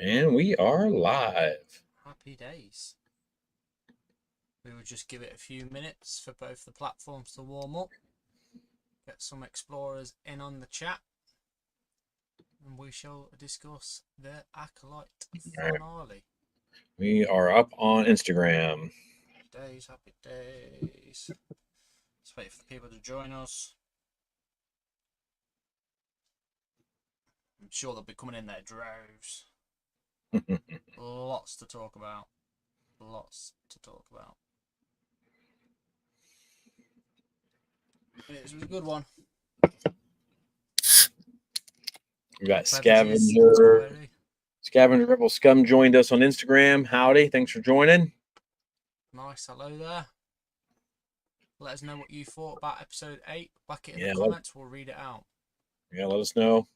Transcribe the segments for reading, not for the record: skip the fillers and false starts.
And we are live. Happy days. We will just give it a few minutes for both the platforms to warm up. Get some explorers in on the chat. And we shall discuss the Acolyte All right. finale. We are up on Instagram. Happy days. Let's wait for the people to join us. I'm sure they'll be coming in their droves. Lots to talk about. It was a good one. We got Beverages Scavenger. elsewhere. Scavenger Rebel Scum joined us on Instagram. Howdy. Thanks for joining. Nice. Hello there. Let us know what you thought about episode 8. Whack it in Yeah, the comments. We'll read it out. Yeah, let us know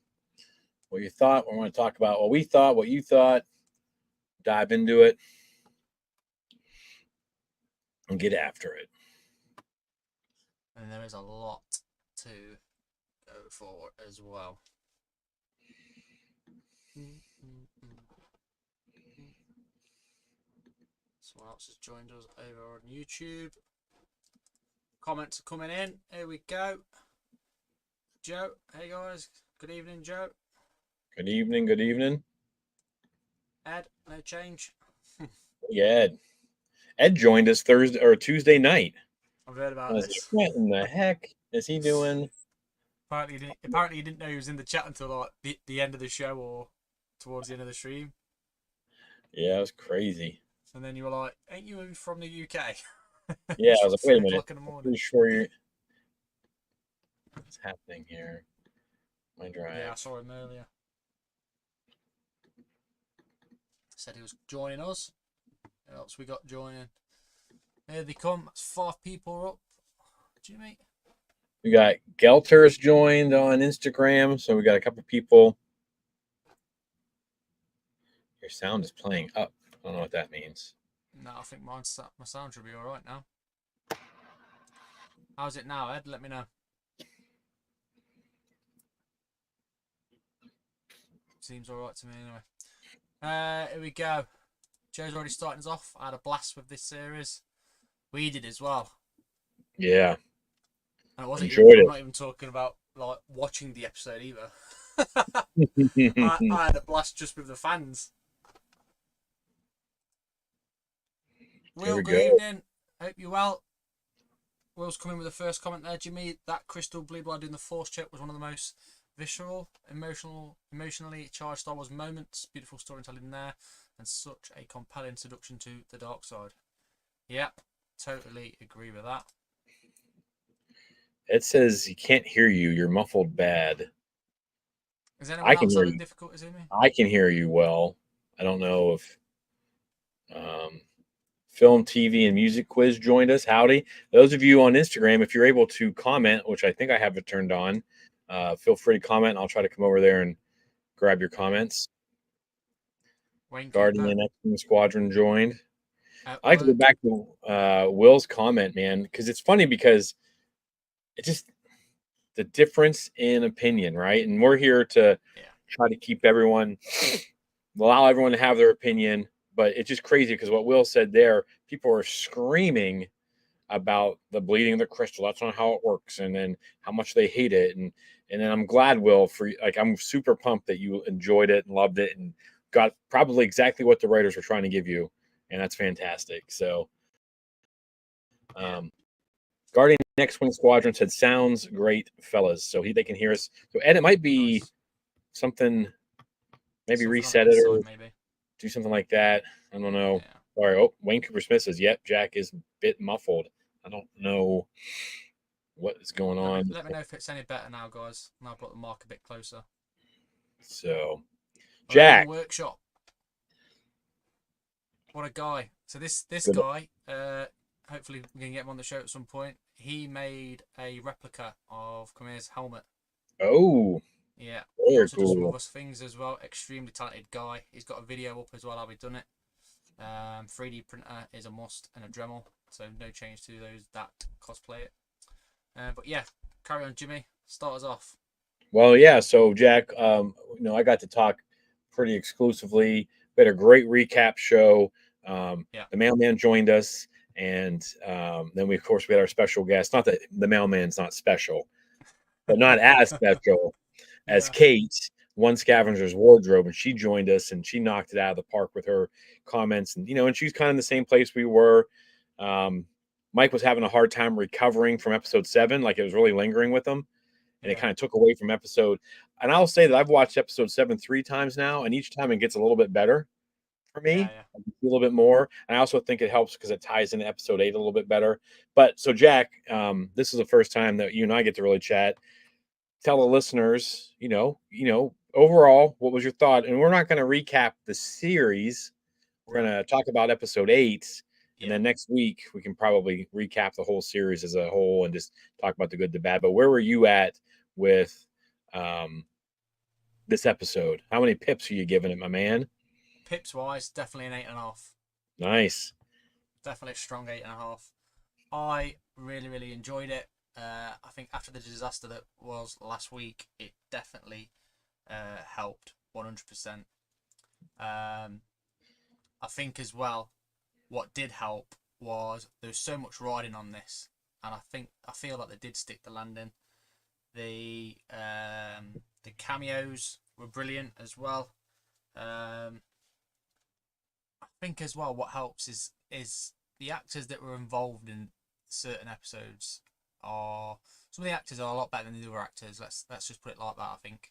what you thought. We want to talk about what we thought, what you thought. Dive into it and get after it. And there is a lot to go for as well. Someone else has joined us over on YouTube. Comments are coming in. Here we go. Joe, hey guys. Good evening, Joe. Good evening. Good evening. Ed, no change. Yeah, Ed joined us Thursday or Tuesday night. I've heard about Like, this. what in the heck is he doing? Apparently, he didn't know he was in the chat until like the end of the show or towards the end of the stream. Yeah, it was crazy. And then you were like, "Ain't you from the UK?" Yeah, I was like, wait a minute. 3 o'clock in the I'm morning. pretty sure you're. What's happening here? My drive. Yeah, I saw him earlier. Said he was joining us. Who else we got joining? Here they come. That's 5 people up. Jimmy. We got Gelters joined on Instagram, so we got a couple people. Your sound is playing up. I don't know what that means. No, I think my sound should be all right now. How's it now, Ed? Let me know. Seems all right to me anyway. Here we go. Joe's already starting us off. I had a blast with this series. We did as well. Yeah. And it wasn't I'm not even talking about like watching the episode either. I had a blast just with the fans. Will, good evening. Hope you're well. Will's coming with the first comment there, Jimmy. That Crystal Blue Blood in the Force check was one of the most visceral, emotionally charged Star Wars moments. Beautiful storytelling there, and such a compelling seduction to the dark side. Yep, totally agree with that. It says he can't hear you. You're muffled bad. Is anyone else having difficulties in me? I can hear you well. I don't know if Film, TV, and Music Quiz joined us. Howdy. Those of you on Instagram, if you're able to comment, which I think I have it turned on, feel free to comment. I'll try to come over there and grab your comments. Guardian X-Wing Squadron joined. I like to go back to Will's comment, man, because it's funny because it just the difference in opinion, right? And we're here to try to keep allow everyone to have their opinion. But it's just crazy because what Will said there, people are screaming about the bleeding of the crystal. That's not how it works, and then how much they hate it. And then I'm glad, Will, I'm super pumped that you enjoyed it and loved it and got probably exactly what the writers were trying to give you, and that's fantastic. So, Guardian X-Wing Squadron said, "Sounds great, fellas." So they can hear us. So Ed, it might be something. Maybe reset it or do something like that. I don't know. Yeah. All right. Oh, Wayne Cooper Smith says, "Yep, Jack is a bit muffled." I don't know what is going on. Let me know if it's any better now, guys. And I'll put the mic a bit closer. So, Jack Workshop. What a guy! So this guy, hopefully we can get him on the show at some point. He made a replica of Kamir's helmet. Oh. Yeah. He also does some other things as well. Extremely talented guy. He's got a video up as well how he done it. 3D printer is a must and a Dremel, so no change to those that cosplay it. But yeah, carry on, Jimmy. Start us off. Well, yeah. So Jack, I got to talk pretty exclusively. We had a great recap show. Yeah. The mailman joined us, and then we, of course, we had our special guest. Not that the mailman's not special, but not as special as Yeah. Kate, One Scavenger's Wardrobe, and she joined us and she knocked it out of the park with her comments. And and she's kind of in the same place we were. Um, Mike was having a hard time recovering from episode 7, like it was really lingering with him, and it Yeah. kind of took away from episode. And I'll say that I've watched episode 7 3 times now, and each time it gets a little bit better for Yeah. me. Yeah. A little bit more. And I also think it helps because it ties into episode 8 a little bit better. But so Jack, this is the first time that you and I get to really chat. Tell the listeners, overall, what was your thought? And we're not going to recap the series. We're No. going to talk about episode 8, and Yeah. then next week we can probably recap the whole series as a whole and just talk about the good, the bad. But where were you at with um, this episode? How many pips are you giving it, my man? Pips wise, definitely an 8.5. Nice. Definitely a strong 8.5. I really, really enjoyed it. I think after the disaster that was last week, it definitely helped 100%. I think as well, what did help was there was so much riding on this, and I feel like they did stick the landing. The cameos were brilliant as well. Um, I think as well what helps is the actors that were involved in certain episodes are some of the actors are a lot better than the other actors. Let's just put it like that. I think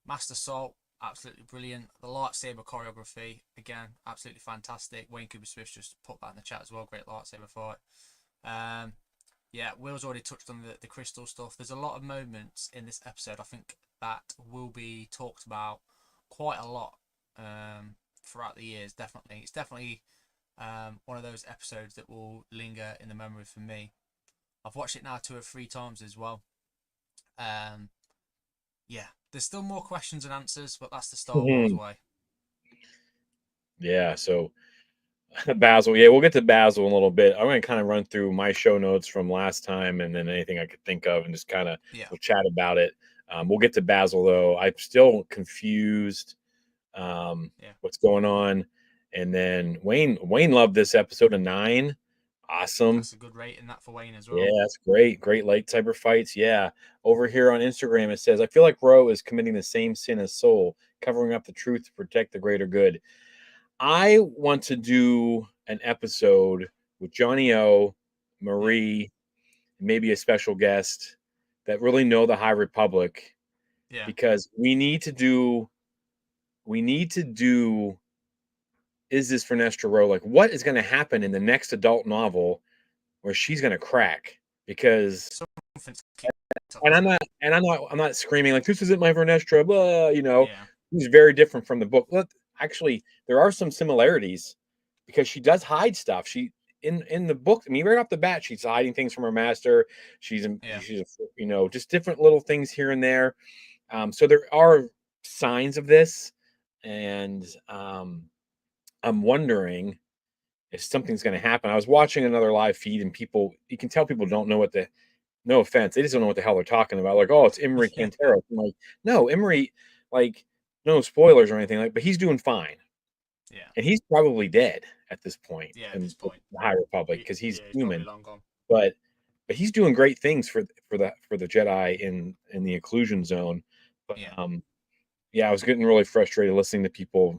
Master Salt, absolutely brilliant. The lightsaber choreography, again, absolutely fantastic. Wayne Cooper Smith just put that in the chat as well. Great lightsaber fight. Um, yeah, Will's already touched on the crystal stuff. There's a lot of moments in this episode I think that will be talked about quite a lot throughout the years. Definitely, it's definitely one of those episodes that will linger in the memory for me. I've watched it now 2 or 3 times as well. Um, yeah, there's still more questions and answers, but that's the Star Wars Mhm. way. Yeah. So Basil. Yeah, we'll get to Basil in a little bit. I'm going to kind of run through my show notes from last time and then anything I could think of and just kind of Yeah, we'll chat about it. We'll get to Basil though. I'm still confused yeah, what's going on. And then Wayne loved this episode of 9. Awesome. that's a good rating that for Wayne as Yeah, well. that's great. Great lightsaber fights. Yeah. Over here on Instagram, it says, I feel like Ro is committing the same sin as Soul, covering up the truth to protect the greater good. I want to do an episode with Johnny O, Yeah, Marie, maybe a special guest that really know the High Republic yeah. because we need to do is this for Nestor Rowe? Like what is going to happen in the next adult novel where she's going to crack? Because Something's kicked off, and isn't it? I'm not screaming like this isn't my Vernestra, blah, Yeah, he's very different from the book. Look, actually, there are some similarities because she does hide stuff. She in the book, I mean, right off the bat, she's hiding things from her master. yeah, Just different little things here and there. So there are signs of this, and I'm wondering if something's going to happen. I was watching another live feed, and you can tell people don't know what the no offense, they just don't know what the hell they're talking about. Like, oh, it's Emery yeah, Cantero. I'm like, no, Emery, like, no spoilers or anything, like, but he's doing fine. yeah, And he's probably dead at this point yeah. At in this the point, High Republic because he's yeah, he's probably human. long gone. But he's doing great things for the Jedi in the Occlusion Zone. But Yeah, yeah, I was getting really frustrated listening to people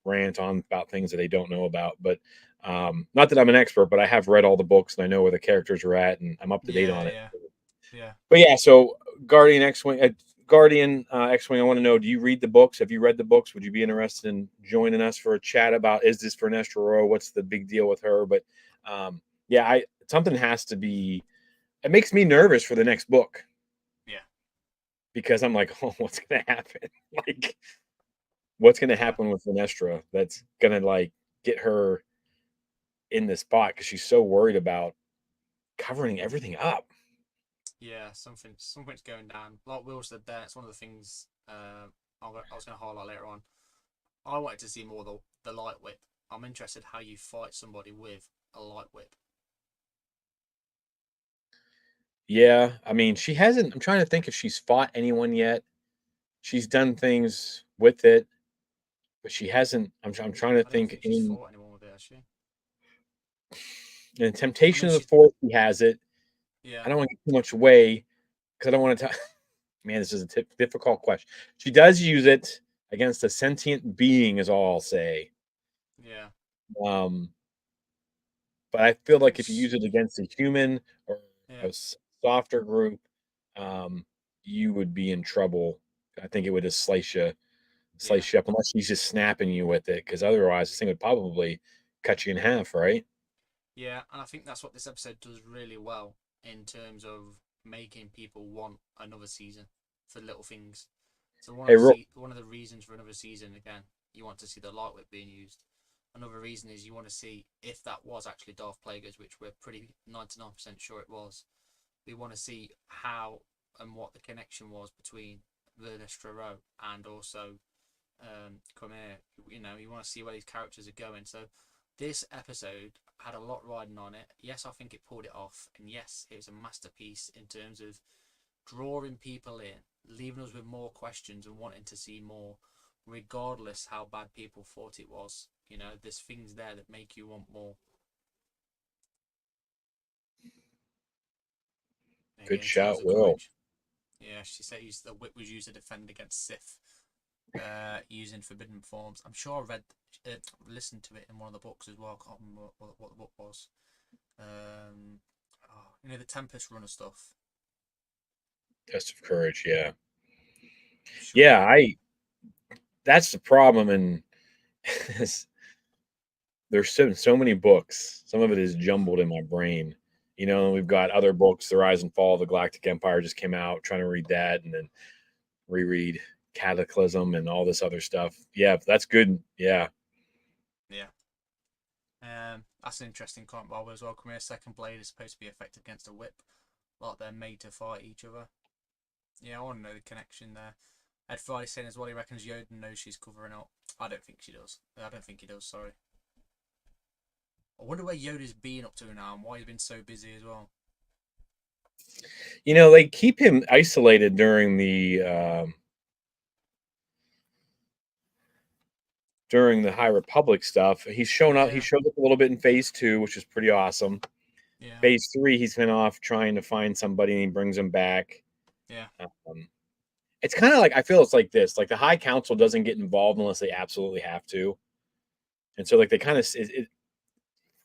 rant on about things that they don't know about. But not that I'm an expert, but I have read all the books and I know where the characters are at and I'm up to date yeah, on it. yeah, yeah. But yeah, so Guardian X-wing, Guardian X-wing. I want to know: do you read the books? Have you read the books? Would you be interested in joining us for a chat about is this for Nestor Rowe? What's the big deal with her? But yeah, I something has to be. It makes me nervous for the next book Yeah, because I'm like, oh, what's gonna happen? Like, what's gonna yeah, happen with Venestra? That's gonna like get her in the spot because she's so worried about covering everything up. yeah. Something's going down. Like Will said there, it's one of the things I was going to highlight later on. I wanted to see more of the light whip. I'm interested how you fight somebody with a light whip. Yeah, I mean, she hasn't. I'm trying to think if she's fought anyone yet. She's done things with it. but she hasn't. I'm trying to I don't think think she's fought anyone with it, has she? in I Temptation mean, of the she. Force. She has it. Yeah. I don't want to give too much away because I don't want to. Man, this is a difficult question. She does use it against a sentient being, is all I'll say. Yeah. Um, but I feel like if you Which. use it against a human or Yeah. a softer group, you would be in trouble. I think it would just Yeah. slice you up unless he's just snapping you with it, because otherwise this thing would probably cut you in half, right? Yeah, and I think that's what this episode does really well in terms of making people want another season for little things. So Hey, one of the reasons for another season again, you want to see the light whip being used. Another reason is you want to see if that was actually Darth Plagueis, which we're pretty 99% sure it was. We want to see how and what the connection was between Verna Straro and also come here. You know, you want to see where these characters are going. So this episode had a lot riding on it. Yes, I think it pulled it off, and yes, it was a masterpiece in terms of drawing people in, leaving us with more questions and wanting to see more, regardless how bad people thought it was. You know, there's things there that make you want more. good Again, shout, Tales of Will. Courage. Yeah, she says the whip was used to defend against Sith, using forbidden forms. I'm sure I listened to it in one of the books as well. I can't remember what the book was. You know, the Tempest Runner stuff. Test of courage, yeah. I'm Yeah, sure. I that's the problem, and there's so many books. Some of it is jumbled in my brain. We've got other books. The Rise and Fall of the Galactic Empire just came out. Trying to read that, and then reread Cataclysm and all this other stuff. Yeah, that's good. Yeah, Yeah. That's an interesting comment, Bob, as well. Come here, second blade is supposed to be effective against a whip, like they're made to fight each other. Yeah, I want to know the connection there. Ed Friday saying as well, he reckons Yoda knows she's covering up. I don't think she does. I don't think he does, sorry. I wonder where Yoda's been up to now and why he's been so busy as well. they keep him isolated during the High Republic stuff. He's shown up. He Yeah, showed up a little bit in Phase 2, which is pretty awesome. yeah, Phase 3, he's been off trying to find somebody, and he brings him back. yeah, Um, it's kind of like I feel it's like this: like the High Council doesn't get involved unless they absolutely have to, and so like they kind of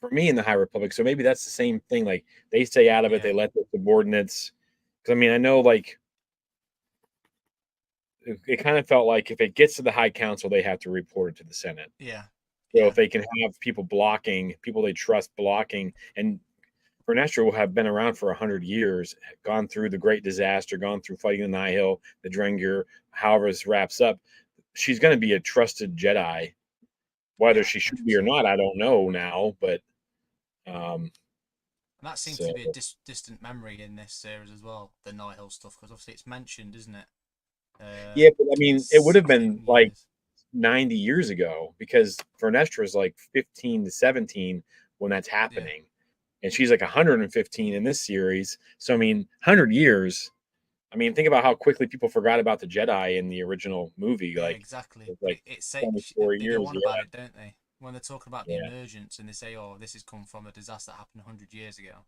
for me in the High Republic. So maybe that's the same thing. Like they stay out of it. They yeah, let the subordinates. Because I mean, I know like it kind of felt like if it gets to the High Council, they have to report it to the Senate. yeah, So yeah, if they can have people blocking, people they trust blocking, and Vernestra will have been around for 100 years, gone through the Great Disaster, gone through fighting the Nihil, the Drengir, however this wraps up. She's going to be a trusted Jedi. Whether yeah, she should be or 100%. not, I don't know now. But um, And that seems so to be a distant memory in this series as well, the Nihil stuff, because obviously it's mentioned, isn't it? yeah, but I In mean, it would have been 16 like years. 90 years ago because Vernestra is like 15 to 17 when that's Yeah, happening. And she's like 115 in this series. So, I mean, 100 years. I mean, think about how quickly people forgot about the Jedi in the original movie. yeah, Like, exactly. it was But like it say 24 they go years. on about Yeah. it, don't they? When they're talking about the Yeah. emergence and they say, "Oh, this has come from a disaster that happened 100 years ago."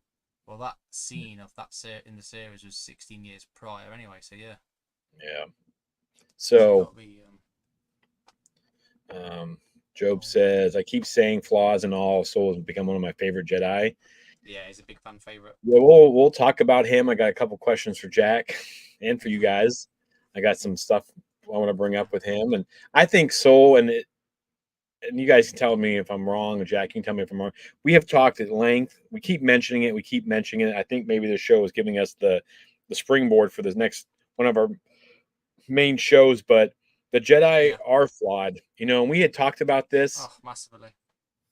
Well, that scene of that in the series was 16 years prior, anyway. So yeah, Yeah. so you So, got to be um, Job oh, says, I keep saying flaws and all. Soul has become one of my favorite Jedi. yeah, he's a big fan favorite. Yeah, we'll talk about him. I got a couple questions for Jack and for you Yeah, guys. I got some stuff I want to bring yeah, up with him, and I think Soul and you guys can tell me if I'm wrong, or Jack, you can tell me if I'm wrong. We have talked at length. We keep mentioning it. We keep mentioning it. I think maybe the show is giving us the springboard for this next one of our main shows. But the Jedi yeah. are flawed, and we had talked about this. Oh, massively.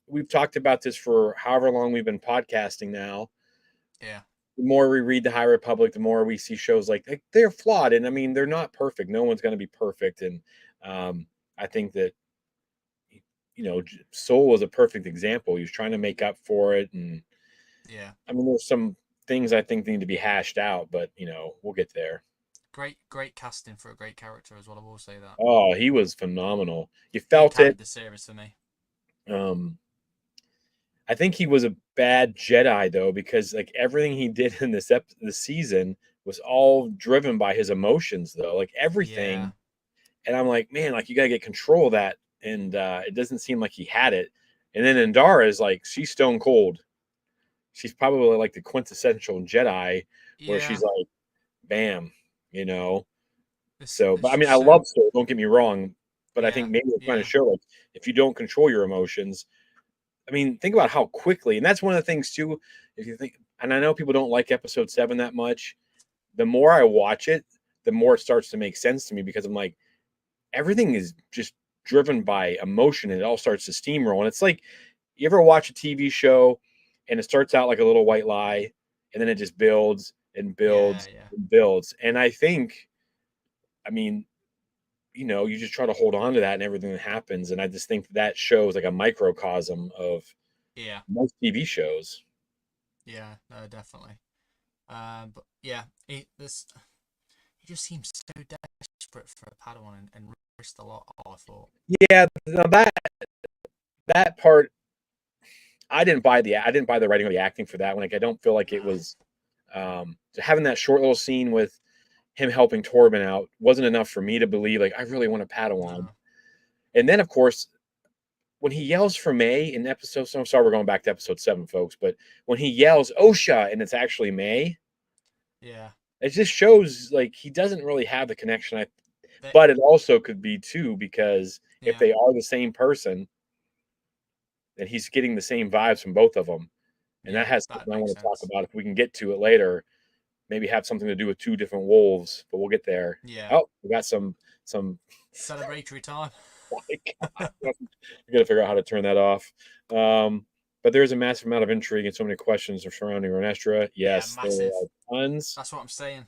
We've talked about this for however long we've been podcasting now. Yeah, The more we read the High Republic, the more we see shows like they're flawed, and I mean they're not perfect. No one's going to be perfect, and I think that Soul was a perfect example. He was trying to make up for it, and yeah. I mean there's some things I think need to be hashed out, but we'll get there. great casting for a great character as well. I will say that Oh, he was phenomenal. You he felt it. carried the series for me. Um, I think he was a bad Jedi though, because like everything he did in this season was all driven by his emotions though, like Yeah, everything. And I'm like, man, like you gotta get control of that. And it doesn't seem like he had it. And then Indara is like, she's stone cold. She's probably like the quintessential Jedi, where yeah. she's like, bam, you know. So, but There's I mean, just I so love Soul. Don't get me wrong, but I yeah, think maybe they're trying to yeah, show like if you don't control your emotions, I mean, think about how quickly, and that's one of the things too. If you think, and I know people don't like Episode 7 that much. The more I watch it, the more it starts to make sense to me because I'm like, everything is just driven by emotion, and it all starts to steamroll. And it's like, you ever watch a TV show, and it starts out like a little white lie, and then it just builds and yeah, builds yeah, and builds. And I think, I mean, you just try to hold on to that and everything that happens. And I just think that shows like a microcosm of yeah, most TV shows. yeah. No, definitely. But yeah, he just seems so desperate for a Padawan and risked a lot. I thought. Yeah, now that part I didn't buy the writing or the acting for that one. Like I don't feel like it Nah. was having that short little scene with him helping Torben out wasn't enough for me to believe like I really want a Padawan. No. And then of course when he yells for May in episode, so I'm sorry we're going back to episode 7, folks, but when he yells Osha and it's actually May, Yeah. it just shows like he doesn't really have the connection. That. But it also could be too because if Yeah. they are the same person, then he's getting the same vibes from both of them. And that Yeah. has That something I makes want to talk sense. about if we can get to it later. Maybe have something to do with two different wolves, but we'll get there. Yeah. Oh, we got some. Celebratory time. Like, we got to figure out how to turn that off. But there's a massive amount of intrigue and so many questions surrounding Renestra. Yeah, Yes, there massive. are tons. That's what I'm saying.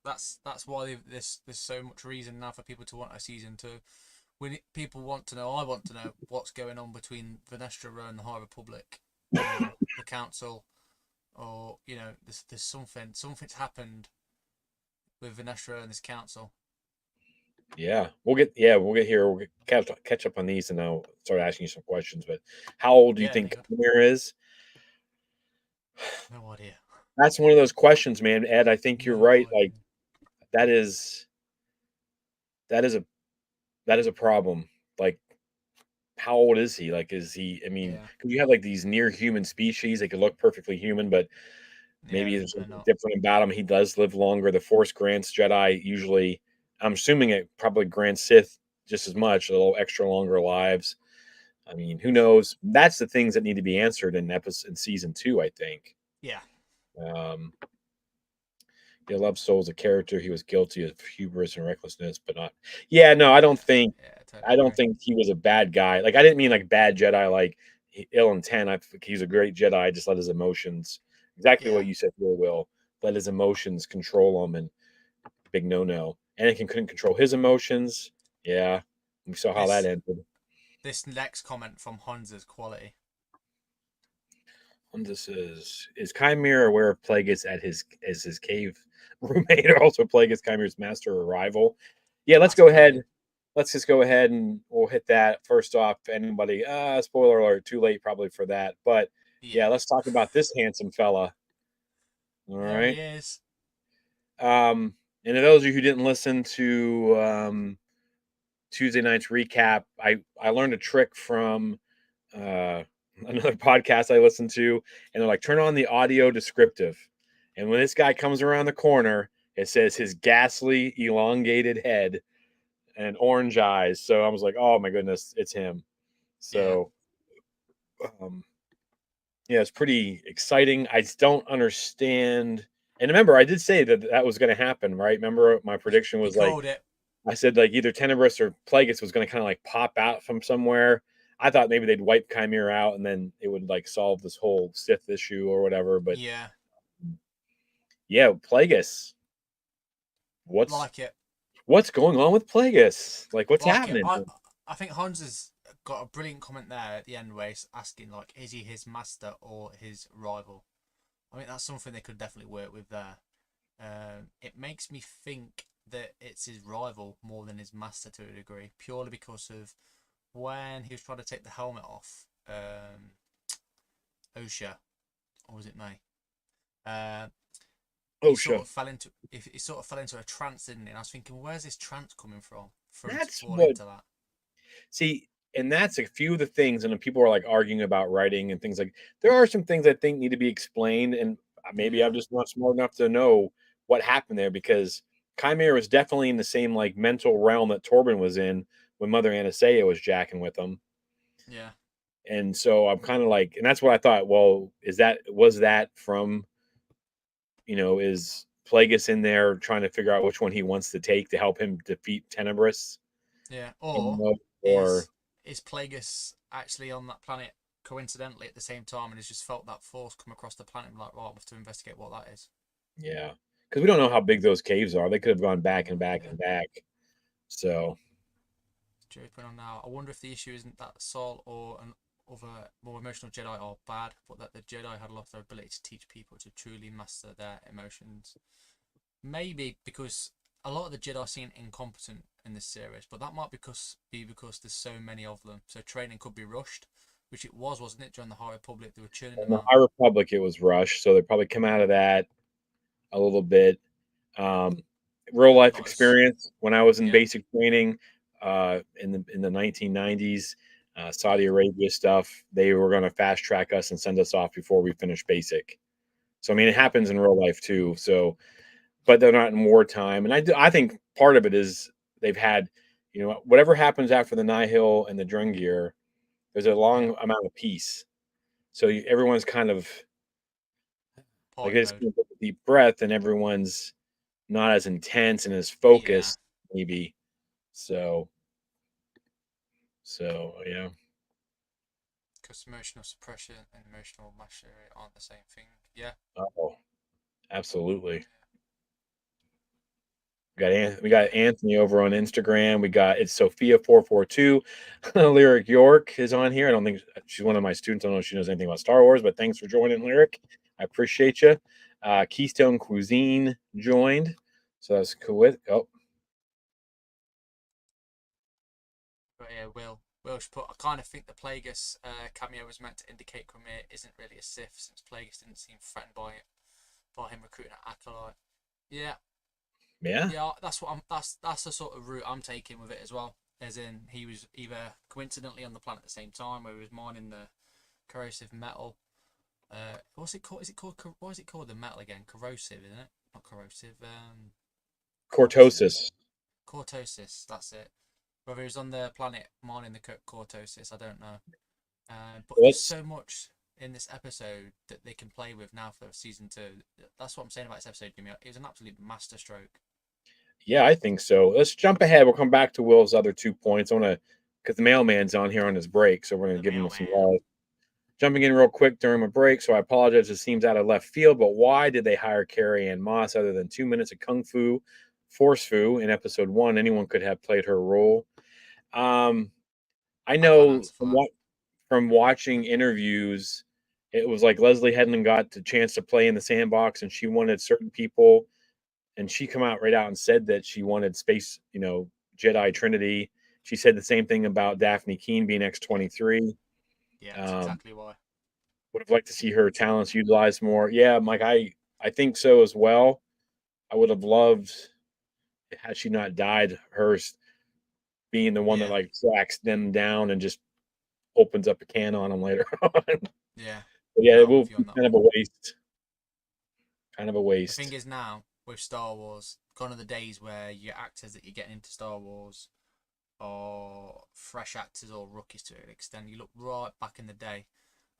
That's why there's so much reason now for people to want a season 2. When people want to know, I want to know what's going on between Venestra and the High Republic, or the Council, or there's something's happened with Venestra and this Council. We'll get here. Catch up on these, and I'll start asking you some questions. But how old do you Yeah, think nigga. Amir is? No idea. That's one of those questions, man. Ed, I think you're No right. Like idea. that is that is a that is a problem. Like, how old is he? Like, is he? I mean, Yeah, 'cause you have like these near human species. They could look perfectly human, but yeah, maybe there's they're something not. different about him. He does live longer. The Force grants Jedi usually. I'm assuming it probably grants Sith just as much, a little extra longer lives. I mean, who knows? That's the things that need to be answered in season 2, I think. Yeah, Um, yeah, Love Soul's a character. He was guilty of hubris and recklessness, but not. Yeah, no, yeah, yeah. Totally I don't agree. think he was a bad guy. Like I didn't mean like bad Jedi, like ill intent. I think he's a great Jedi. Just let his emotions, exactly Yeah, what you said, Will. Let his emotions control him, and big no no. Anakin couldn't control his emotions. Yeah, we saw how that this ended. this next comment from Hansa's quality. And this is Chimera aware of Plagueis at his cave roommate, or also Plagueis Chimera's master or rival? Yeah, let's That's go ahead. crazy. Let's just go ahead and we'll hit that first off. Anybody, spoiler alert, too late probably for that. But yeah, Yeah, let's talk about this handsome fella. All there he right. is. And to those of you who didn't listen to Tuesday night's recap, I learned a trick from uh, another podcast I listened to, and they're like, turn on the audio descriptive. And when this guy comes around the corner, it says his ghastly, elongated head and orange eyes. So I was like, oh my goodness, it's him. Yeah, So, um, yeah, it's pretty exciting. I just don't understand. And remember, I did say that that was going to happen, right? Remember, my prediction he was like, called it. I said like either Tenebris or Plagueis was going to kind of like pop out from somewhere. I thought maybe they'd wipe Chimera out and then it would like solve this whole Sith issue or whatever. But Yeah, yeah, Plagueis. What's like it. what's going on with Plagueis? Like what's Like it. happening? I think Hans has got a brilliant comment there at the end where he's asking like, is he his master or his rival? I think that's something they could definitely work with there. It makes me think that it's his rival more than his master to a degree, purely because of when he was trying to take the helmet off. Osha, or was it May? Uh, he sort OSHA. of fell into he sort of fell into a trance, didn't he? And I was thinking, where's this trance coming from? For him to That's fall what into that. see, and that's a few of the things, and then people are like arguing about writing and things like there are some things I think need to be explained, and maybe Yeah, I'm just not smart enough to know what happened there because Chimera was definitely in the same like mental realm that Torben was in when Mother Anastasia was jacking with him. yeah, And so I'm kind of like, and that's what I thought. Well, was that from is Plagueis in there trying to figure out which one he wants to take to help him defeat Tenebris? yeah. You Or know, or is is Plagueis actually on that planet coincidentally at the same time and has just felt that force come across the planet and be like, right, we have to investigate what that is. yeah, because we don't know how big those caves are. They could have gone back and back Yeah. and back. So Jumping on now. I wonder if the issue isn't that Saul or an other more emotional Jedi are bad, but that the Jedi had lost their ability to teach people to truly master their emotions. Maybe because a lot of the Jedi seem incompetent in this series, but that might be because there's so many of them. So training could be rushed, which it was, wasn't it? During the High Republic, they were churning in them the out. High Republic, it was rushed. So they probably come out of that a little bit. Um, real life Not as experience when I was in yeah, basic training in the 1990s, Saudi yeah, Arabia stuff. They were going to fast track us and send us off before we finished basic. So I mean, it yeah, happens in real life too. So, but they're not in wartime, and I think part of it is they've had, whatever happens after the Nihil and the Drungir, there's a yeah. long amount of peace. So everyone's kind of like Party they just mode. take a deep breath, and everyone's not as intense and as Yeah, focused, maybe. So, yeah. because emotional suppression and emotional mastery aren't the same thing. Yeah, Oh, absolutely. We got yeah. Anthony over on Instagram. We got it's Sophia442. Lyric York is on here. I don't think she's one of my students. I don't know if she knows anything about Star Wars, but thanks for joining, Lyric. I appreciate you. Keystone Cuisine joined. So that's cool. Oh, But yeah, Will should put. I kind of think the Plagueis cameo was meant to indicate Cormier isn't really a Sith, since Plagueis didn't seem threatened by it, by him recruiting an acolyte. Yeah, yeah. yeah, that's what I'm. That's the sort of route I'm taking with it as well. As in, he was either coincidentally on the planet at the same time, where he was mining the corrosive metal. What's it called? Is it called? What is it called? The metal again? Corrosive, isn't it? Not corrosive. Corrosive. Cortosis. Cortosis. That's it. Whether he was on the planet mining the cortosis, I don't know. But there's Let's so much in this episode that they can play with now for season 2. That's what I'm saying about this episode, Jimmy. It was an absolute masterstroke. Yeah, I think so. Let's jump ahead. We'll come back to Will's other 2 points. I want to, because the mailman's on here on his break, so we're going to The give him some mailman. love. Jumping in real quick during my break, so I apologize. It seems out of left field, but why did they hire Carrie Ann Moss other than 2 minutes of kung fu, force fu in episode 1? Anyone could have played her role. Um, I I can't know answer for that. from watching interviews, it was like Leslie Hedlund got the chance to play in the sandbox, and she wanted certain people and she come out right out and said that she wanted space, Jedi Trinity. She said the same thing about Daphne Keene being X-23. Yeah, that's Um, exactly why. would have liked to see her talents utilized more. Yeah, Mike, I think so as well. I would have loved had she not died, her being the one that Yeah, like tracks them down and just opens up a can on them later on. But yeah. yeah, No, it I'm will with you be on that kind of one. a waste. Kind of a The thing waste. is now with Star Wars, gone are the days where your actors that you're getting into Star Wars are fresh actors or rookies to an extent. You look right back in the day.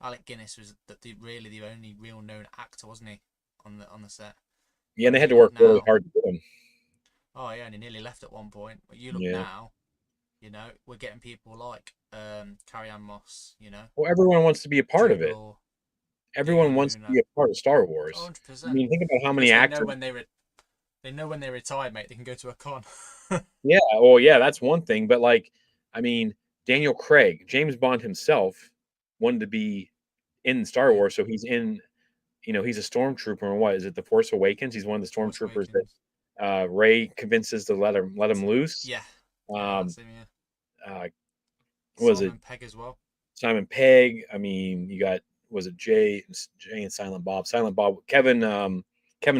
Alec Guinness was really the only real known actor, wasn't he, on the set? Yeah, and they Whereas had you to look work really now, hard to get them. oh yeah, and he nearly left at one point. But you look Yeah. now, we're getting people like Carrie Ann Moss, Well, everyone wants to be a part of Jude it. Law, Diego Everyone wants to Luna, be a part of Star Wars. hundred I percent, mean, think about how many because actors. they know when they retire, mate, they can go to a con. Yeah, well, yeah, that's one thing. But like, I mean, Daniel Craig, James Bond himself, wanted to be in Star Yeah, Wars, so he's in. He's a stormtrooper. And what is it? The Force Awakens. He's one of the Force stormtroopers that Awakens. Ray convinces to let him loose. Yeah, yeah, Um, that's him. Yeah, uh, was it Simon Pegg as well. Simon Pegg? I mean, you got was it Jay and Silent Bob? Silent Bob. Kevin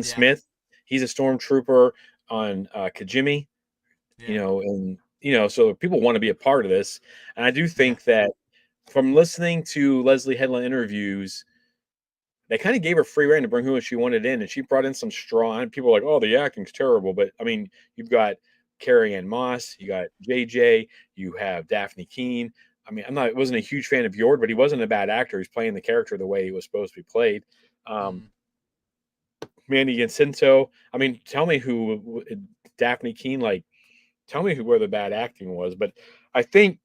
Yeah, Smith. He's a stormtrooper on Kajimi. yeah, And so people want to be a part of this, and I do yeah, think that from listening to Leslie Headland interviews, they kind of gave her free reign to bring who she wanted in, and she brought in some strong. People are like, "Oh, the acting's terrible," but I mean, you've got Carrie Ann Moss, you got JJ, you have Daphne Keene. I mean, wasn't a huge fan of Yord, but he wasn't a bad actor. He's playing the character the way he was supposed to be played. Um, mm, Mandy Jacinto. I mean, tell me who Daphne Keene, like, tell me where the bad acting was. But I think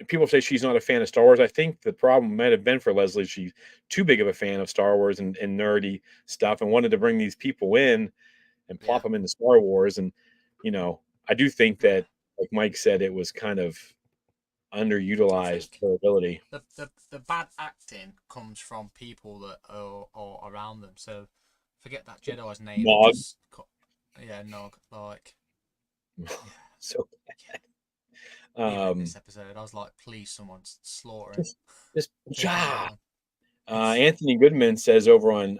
people say she's not a fan of Star Wars. I think the problem might have been for Leslie. She's too big of a fan of Star Wars and nerdy stuff, and wanted to bring these people in and yeah, plop them into Star Wars. And I do think yeah. that, like Mike said, it was kind of I underutilized think her ability. the bad acting comes from people that are around them. So forget that Jedi's name and Mog, just yeah, Nog. Like yeah, so yeah. Even in um, this episode, I was like, please, someone slaughter him, just take him ja. down. It's Anthony Goodman says over on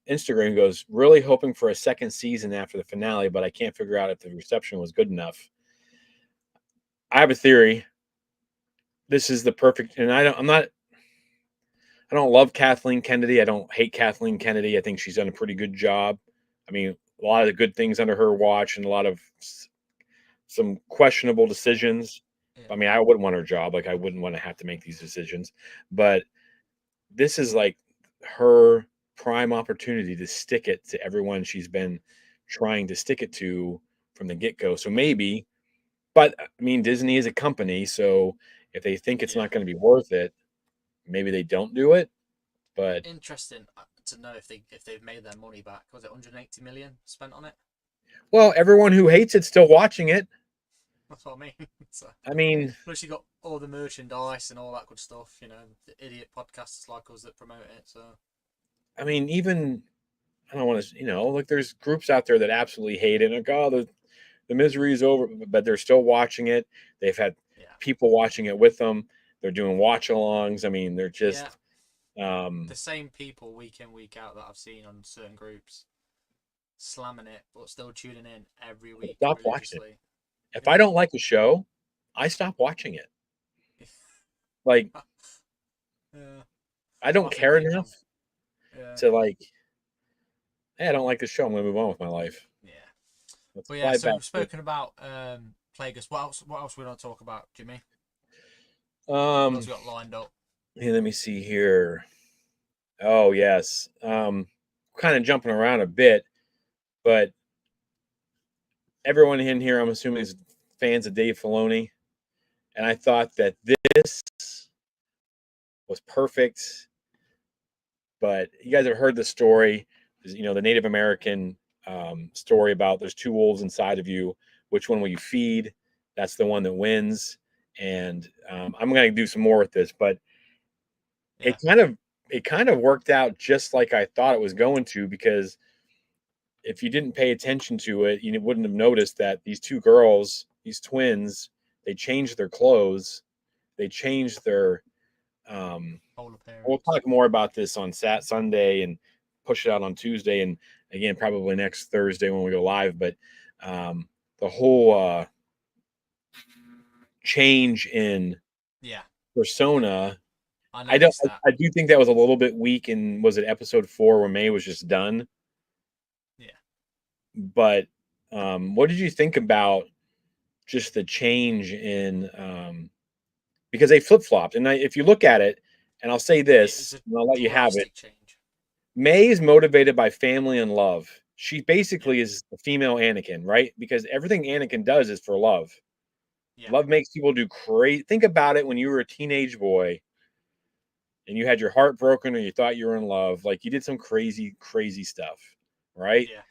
Instagram, goes, really hoping for a second season after the finale, but I can't figure out if the reception was good enough. I have a theory. This is the perfect, and I don't love Kathleen Kennedy. I don't hate Kathleen Kennedy. I think she's done a pretty good job. I mean, a lot of the good things under her watch, and a lot of some questionable decisions. I yeah, mean, I wouldn't want her job. Like, I wouldn't want to have to make these decisions. But this is like her prime opportunity to stick it to everyone she's been trying to stick it to from the get go. So maybe, but I mean, Disney is a company. So if they think it's yeah. not going to be worth it, maybe they don't do it. But Interesting to know if they've made their money back. Was it 180 million spent on it? well, everyone who hates it's still watching it. That's what I mean. So, I mean, plus you got all the merchandise and all that good stuff. You know, the idiot podcasters like us that promote it. So even I don't want to, like there's groups out there that absolutely hate it. Like, oh, the misery is over, but they're still watching it. They've had yeah, people watching it with them. They're doing watch alongs. I mean, they're yeah. just um, The same people week in week out that I've seen on certain groups slamming it, but still tuning in every week stop watching it. religiously. If I Yeah, don't like a show, I stop watching it. Like, yeah. I don't I think care you can. enough Yeah, to like, hey, I don't like the show. I'm going to move on with my life. yeah. Let's Well, yeah. fly So back we've to spoken about plagueis. What else? What else we want to talk about, Jimmy? it. What else we got lined up? Hey, let me see here. Oh yes. Kind of jumping around a bit, but everyone in here, I'm assuming, is fans of Dave Filoni, and I thought that this was perfect. But you guys have heard the story, the Native American story about there's two wolves inside of you. Which one will you feed? That's the one that wins. And I'm going to do some more with this, but Yeah, it kind of it kind of worked out just like I thought it was going to, because if you didn't pay attention to it, you wouldn't have noticed that these two girls, these twins, they changed their clothes, they changed their. Um, whole we'll appearance. talk more about this on Sunday and push it out on Tuesday, and again probably next Thursday when we go live. But the whole change in Yeah, persona, I I don't. noticed that. I do think that was a little bit weak. In was it episode 4 where May was just done? Yeah, But what did you think about just the change in because they flip flopped. And if you look at it, and I'll say it was this, a and I'll let you have it. drastic change. May is motivated by family and love. She Yeah, basically is the female Anakin, right? Because everything Anakin does is for love. yeah, Love makes people do crazy. Think about it when you were a teenage boy and you had your heart broken or you thought you were in love. Like you did some crazy, crazy stuff, right? yeah,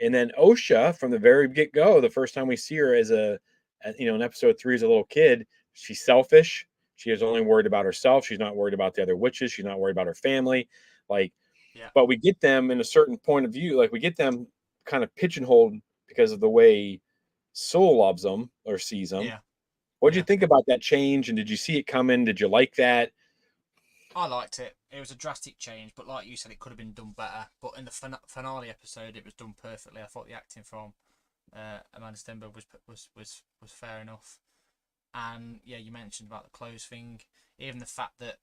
And then Osha, from the very get go, the first time we see her in episode 3 as a little kid, she's selfish. She is only worried about herself. She's not worried about the other witches. She's not worried about her family. Like Yeah. but we get them in a certain point of view. Like we get them kind of pigeonholed because of the way Soul loves them or sees them. Yeah. What did you Yeah. think about that change? And did you see it coming? Did you like that? I liked it. It was a drastic change, but like you said, it could have been done better. But in the finale episode, it was done perfectly. I thought the acting from Amanda Stenberg was fair enough. And yeah, you mentioned about the clothes thing, even the fact that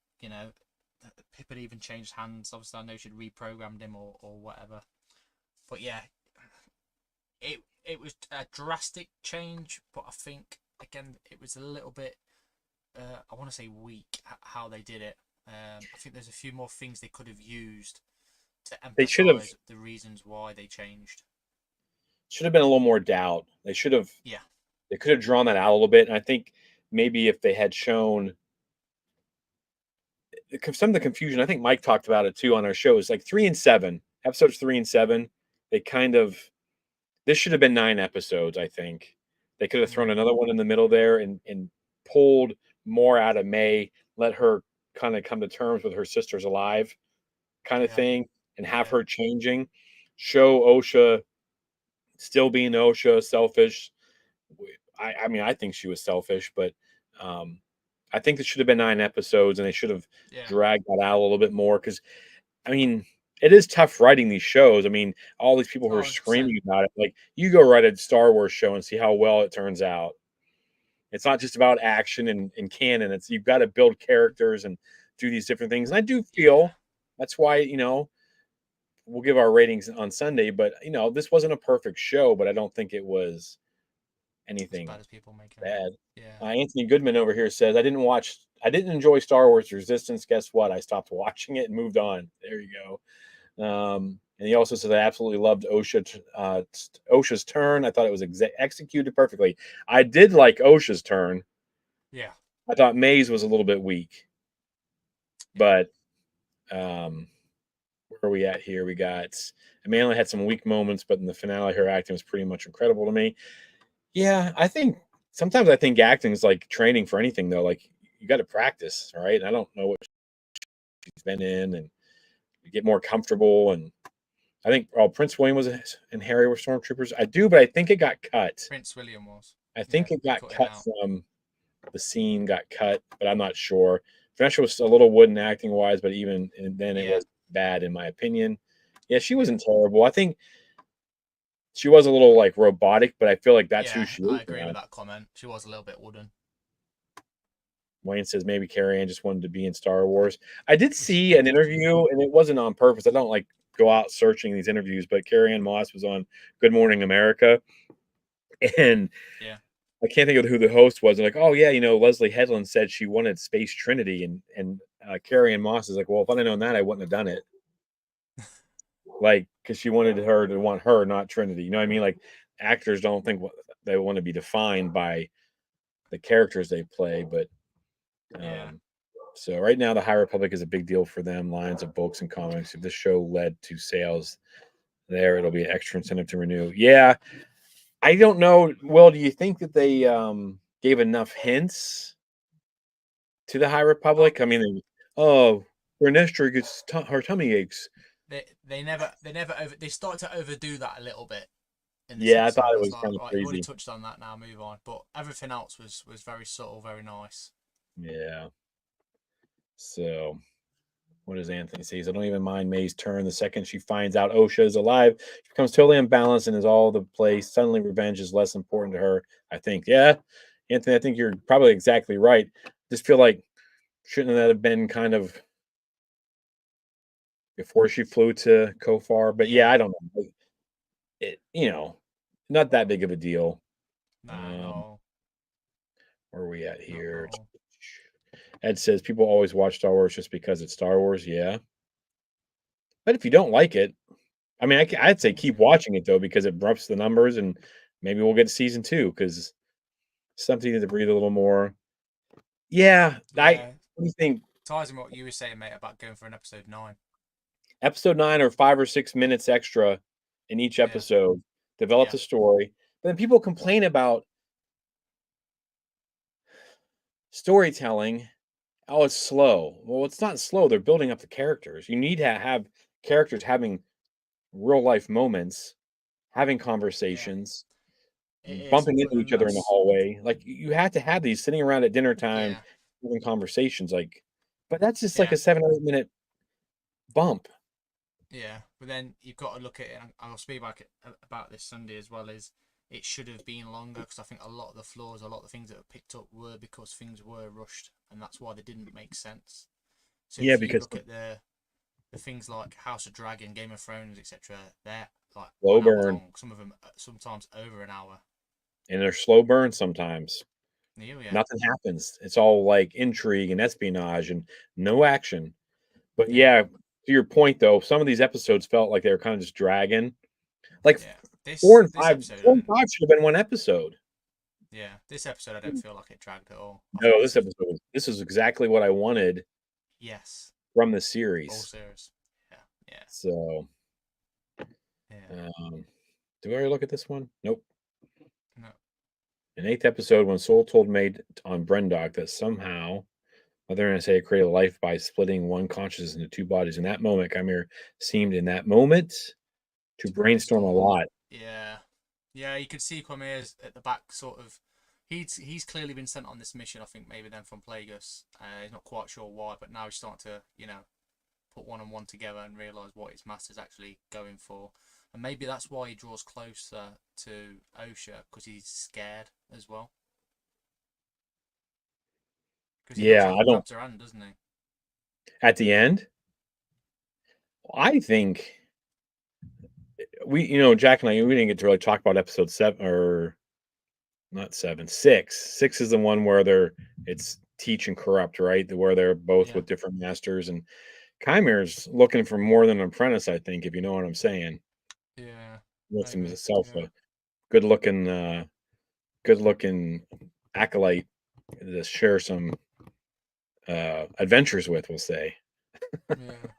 Pip had even changed hands. Obviously, I know she'd reprogrammed him or whatever. But yeah, it was a drastic change. But I think again, it was a little bit. I want to say weak how they did it. I think there's a few more things they could have used to They emphasize the reasons why they changed. should have been a little more doubt. Yeah. They could have drawn that out a little bit. And I think maybe if they had shown some of the confusion, I think Mike talked about it too on our show, is like 3 and 7, episodes 3 and 7. They kind of, this should have been 9 episodes, I think. They could have thrown Mm, another one in the middle there and pulled more out of May, let her kind of come to terms with her sister's alive kind of yeah. thing, and have Yeah. her changing. Show OSHA still being OSHA, selfish. I mean, I think she was selfish, but um, I think it should have been 9 episodes, and they should have Yeah. dragged that out a little bit more. Because I mean, it is tough writing these shows. I mean, all these people who Oh, are 100%. screaming about it, like you go write a Star Wars show and see how well it turns out. It's not just about action and canon. It's you've got to build characters and do these different things. And I do Yeah. feel that's why we'll give our ratings on Sunday. But this wasn't a perfect show, but I don't think it was As anything bad as people make it out. bad. Yeah. Anthony Goodman over here says, I didn't enjoy Star Wars Resistance. Guess what? I stopped watching it and moved on. There you go. And he also says, I absolutely loved OSHA's turn. I thought it was executed perfectly. I did like OSHA's turn. Yeah. I thought Maze was a little bit weak, Yeah. but where are we at here? We got Amanda had some weak moments, but in the finale, her acting was pretty much incredible to me. Yeah, sometimes I think acting is like training for anything though. Like you got to practice, right? And I don't know what she's been in, and you get more comfortable. And I think Prince William and Harry were stormtroopers. I do, but I think it got cut. Prince William was. I Yeah. think it They got cut him cut out. from the scene, got cut, but I'm not sure. Vanessa was a little wooden acting wise, but even and then it Yeah. was bad in my opinion. Yeah, she Yeah. wasn't terrible. I think she was a little like robotic, but I feel like that's who Yeah. she is I agree now. with that comment. She was a little bit wooden. Wayne says maybe Carrie Ann just wanted to be in Star Wars. I did see an interview, and it wasn't on purpose. I don't like go out searching these interviews, but Carrie Ann Moss was on Good Morning America, and Yeah. I can't think of who the host was. And like, oh yeah, Leslie Headland said she wanted Space Trinity, and Carrie Ann Moss is like, well, if I'd have known that, I wouldn't have done it. Like, because she wanted her to want her, not Trinity. You know what I mean? Like, actors don't think they want to be defined by the characters they play, but Yeah. um, so right now, the High Republic is a big deal for them. Lines of books and comics. If this show led to sales there, it'll be an extra incentive to renew. Yeah, I don't know. Well, do you think that they gave enough hints to the High Oh, Republic? I mean, oh, Renestra gets her tummy aches. they started to overdo that a little bit in this Yeah, I thought episode. I it was was like, kind of right, you've already crazy. touched on that now, move on. But everything else was very subtle, very nice. Yeah. So what does Anthony say? I don't even mind May's turn. The second she finds out Osha is alive, she becomes totally unbalanced and is all over the place. Suddenly, revenge is less important to her. I think. Yeah, Anthony, I think you're probably exactly right. Just feel like shouldn't that have been kind of before she flew to Kofar? But yeah, Yeah. I don't know. Not that big of a deal. Nah, Um, no, where are we at not at here? all. Ed says people always watch Star Wars just because it's Star Wars. Yeah, but if you don't like it, I mean, I'd say keep watching it though because it bumps the numbers, and maybe we'll get season two because something to breathe a little more. Yeah, Yeah, what do you think? ties in what you were saying, mate, about going for an episode 9. Episode 9 or 5 or 6 minutes extra in each Yeah. episode, develop Yeah. the story. But then people complain about storytelling. Oh, it's slow. Well, it's not slow. They're building up the characters. You need to have characters having real life moments, having Yeah, conversations, it is. bumping But into then each other in the hallway. Like you had to have these sitting around at dinner time yeah, having conversations. Like, but that's just like yeah, a 7 or 8 minute bump. yeah. But then you've got to look at it, and I'll speak about this Sunday as well. Is it should have been longer because I think a lot of the flaws, a lot of the things that were picked up were because things were rushed, and that's why they didn't make sense. So Yeah, if you because look at the things like House of Dragon, Game of Thrones, etc., they're like slow an hour burn long. Some of them sometimes over an hour. and they're slow burn sometimes. Yeah, Nothing happens. It's all like intrigue and espionage and no action. But yeah, yeah, to your point though, some of these episodes felt like they were kind of just dragging. Like yeah. four and This five, episode, I four and didn't. five should have been one episode. Yeah, this episode I don't feel like it dragged at all. I think No, this is this is exactly what I wanted yes, from the full series. series. Yeah, yeah, So, yeah. do I already look at this one? Nope. No, An eighth episode when Soul told Maid on Brendock that somehow Mother Anastasia created life by splitting one consciousness into two bodies. In that moment, Chimera seemed in that moment to to brainstorm a brainstorm. lot. Yeah, yeah. You could see Cormier's at the back, sort of. He's clearly been sent on this mission. I think maybe then from Plagueis. He's not quite sure why, but now he's starting to put one and one together and realise what his master's actually going for. And maybe that's why he draws closer to Osha because he's scared as well. Because he looks Yeah, like he I don't. grabbed her hand, doesn't he? At the end, I think Jack and I, we didn't get to really talk about episode 7 or not 7, 6. 6 is the one where it's teach and corrupt, right? Where they're both Yeah, with different masters, and Chimer's looking for more than an apprentice, I think, if you know what I'm saying. yeah, Makes maybe. himself Yeah, a good looking, good looking acolyte to share some adventures with, we'll say. yeah.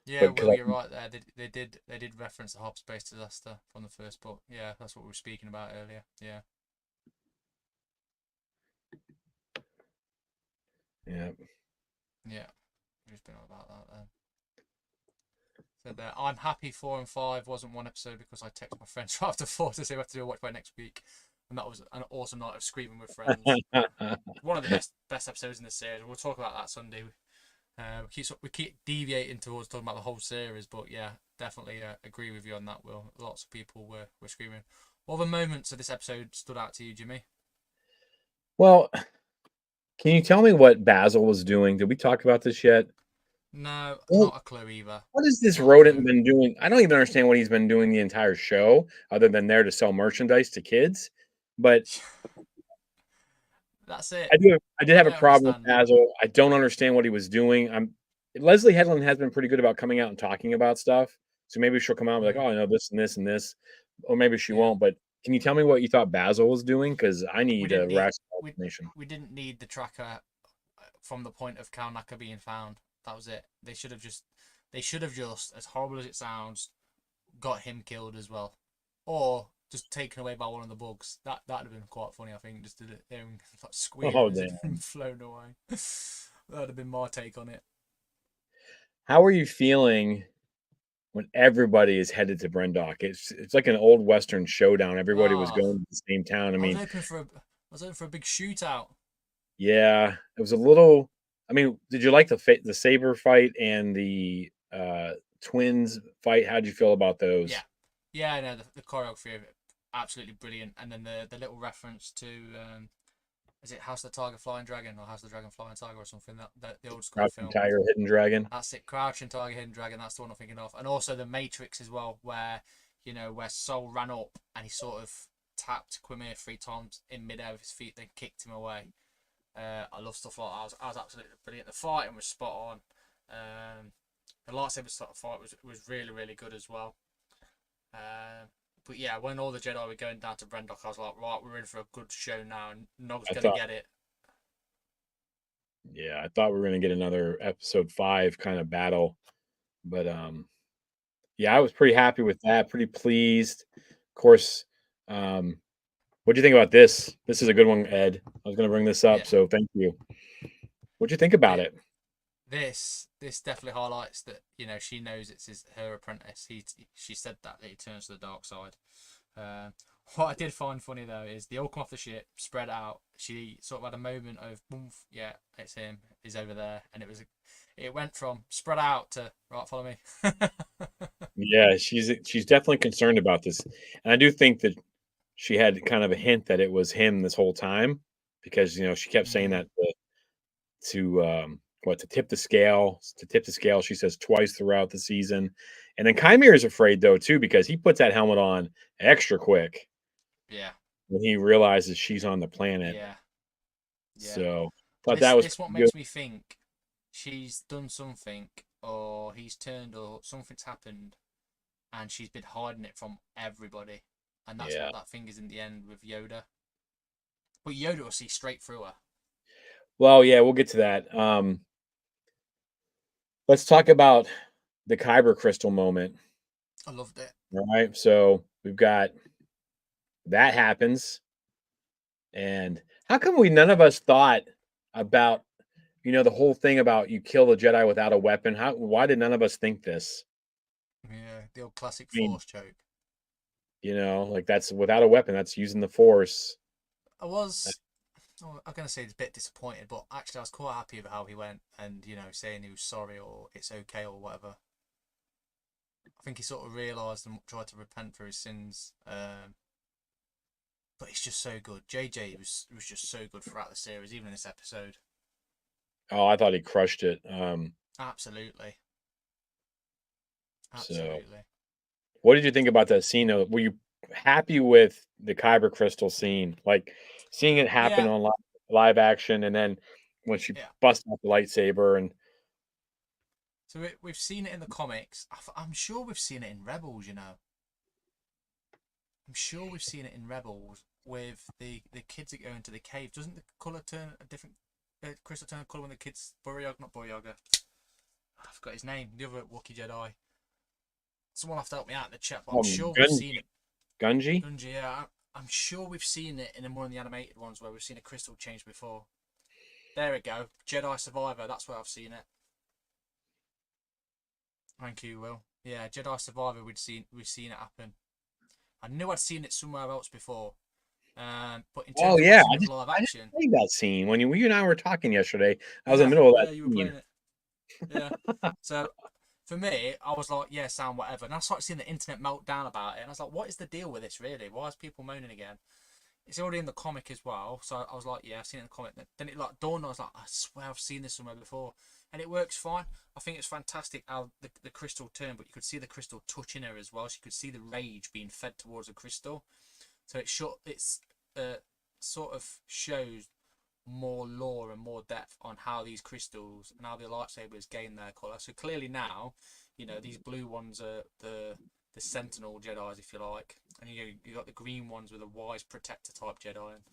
Yeah, But because Will, you're right there. They did reference the Hobbs space disaster from the first book. Yeah, that's what we were speaking about earlier. Yeah, yeah, yeah. We've been on about that then. So there, I'm happy 4 and 5 wasn't one episode because I texted my friends after 4 to say we have to do a watch by next week, and that was an awesome night of screaming with friends. One of the best episodes in the series. We'll talk about that Sunday. We keep deviating towards talking about the whole series, but yeah, definitely agree with you on that. Will lots of people were screaming. What other moments of this episode stood out to you, Jimmy? well, can you tell me what Basil was doing? Did we talk about this yet? No, Well, not a clue either. what has this Not a rodent clue. been doing? I don't even understand what he's been doing the entire show, other than there to sell merchandise to kids. But That's it. I did I have a don't problem with understand. Basil. I don't understand what he was doing. Leslie Headland has been pretty good about coming out and talking about stuff. So maybe she'll come out and be like, Mm, "Oh, I know this and this and this," or maybe she yeah, won't. But can you tell me what you thought Basil was doing? Because I we need didn't a need rational we explanation. we didn't need the tracker from the point of Kalnaka being found. That was it. They should have just, as horrible as it sounds, got him killed as well, or just taken away by one of the bugs. That'd have been quite funny. I think just did it him like Oh, squealing as damn. if been flown away. That'd have been my take on it. How are you feeling when everybody is headed to Brendock? It's like an old Western showdown. Everybody was Ah, going to the same town. I I was mean, hoping for a I was hoping for a big shootout. yeah, it was a little. I mean, did you like the saber fight and the twins fight? How'd you feel about Yeah, those? yeah. I know the choreography of it, absolutely brilliant. And then the little reference to is it House of the Tiger Flying Dragon or House of the Dragon Flying Tiger or something that the old school Crouching film. Tiger, Hidden Dragon. That's it, Crouching Tiger, Hidden Dragon. That's the one I'm thinking of, and also the Matrix as well, where where Soul ran up and he sort of tapped Quimir 3 times in midair with his feet, then kicked him away. I love stuff like that. I was absolutely brilliant. The fighting was spot on. Um, the lightsaber sort of fight was really really good as well. But yeah, when all the Jedi were going down to Brendok, I was like, right, we're in for a good show now, and Nog's I gonna thought, get it. yeah, I thought we were gonna get another episode 5 kind of battle, but yeah, I was pretty happy with that. Pretty pleased. Of course, um, what do you think about this? This is a good one, Ed. I was gonna bring this up, Yeah, so thank you. What'd you think about yeah. it? this definitely highlights that, you know, she knows her apprentice. She said that he turns to the dark side. Um, what I did find funny though is they all come off the ship, spread out. She sort of had a moment of, "Oomph, yeah, it's him. He's over there," and it went from spread out to right, follow me. Yeah, she's definitely concerned about this, and I do think that she had kind of a hint that it was him this whole time because she kept saying Mm, that to tip the scale. She says twice throughout the season, and then Chimera is afraid though too because he puts that helmet on extra quick yeah, when he realizes she's on the planet. yeah, yeah. So But thought that was this what good. makes me think she's done something, or he's turned, or something's happened, and she's been hiding it from everybody, and that's Yeah. what that thing is in the end with Yoda. But Yoda will see straight through her. Well, yeah, we'll get to that. Let's talk about the Kyber crystal moment. I loved it. All right. So we've got that happens. And how come none of us thought about, the whole thing about you kill the Jedi without a weapon? Why did none of us think this? Yeah, the old classic I mean, Force joke. like that's without a weapon, that's using the Force. I was, oh, I'm gonna say it's a bit disappointed, but actually I was quite happy with how he went, and saying he was sorry or it's okay or whatever. I think he sort of realised and tried to repent for his sins. But he's just so good. JJ was just so good throughout the series, even in this episode. Oh, I thought he crushed it. Absolutely, So absolutely. what did you think about that scene? Were you happy with the Kyber crystal scene? Like seeing it happen Yeah, on live action and then when she yeah. busts out the lightsaber and So we've seen it in the comics. I'm sure we've seen it in Rebels. I'm sure we've seen it in Rebels with the kids that go into the cave. Doesn't the color turn a different crystal turn color when the kids not Boryaga? I forgot his name. The other Wookiee Jedi. Someone will have to help me out in the chat, but I'm sure we've seen it. Gunji. Gunji, yeah, I'm sure we've seen it in one of the animated ones where we've seen a crystal change before. There we go. Jedi Survivor. That's where I've seen it. Thank you, Will. Yeah, Jedi Survivor. We've seen it happen. I knew I'd seen it somewhere else before. But in Oh terms of yeah, watching it with live I just action, played that scene when you and I were talking yesterday. I was in yeah, the middle of that yeah, you were scene. playing it. Yeah. So for me, I was like, yeah, sound whatever. And I started seeing the internet meltdown about it, and I was like, what is the deal with this really? Why is people moaning again? It's already in the comic as well, so I was like, yeah, I've seen it in the comic. Then it like dawned, I was like, I swear I've seen this somewhere before, and it works fine. I think it's fantastic how the crystal turned, but you could see the crystal touching her as well. She could see the rage being fed towards the crystal, so it's sort of shows more lore and more depth on how these crystals and how the lightsabers gain their color. So clearly now, these blue ones are the Sentinel Jedi's, if you like, and you got the green ones with a wise protector type Jedi, and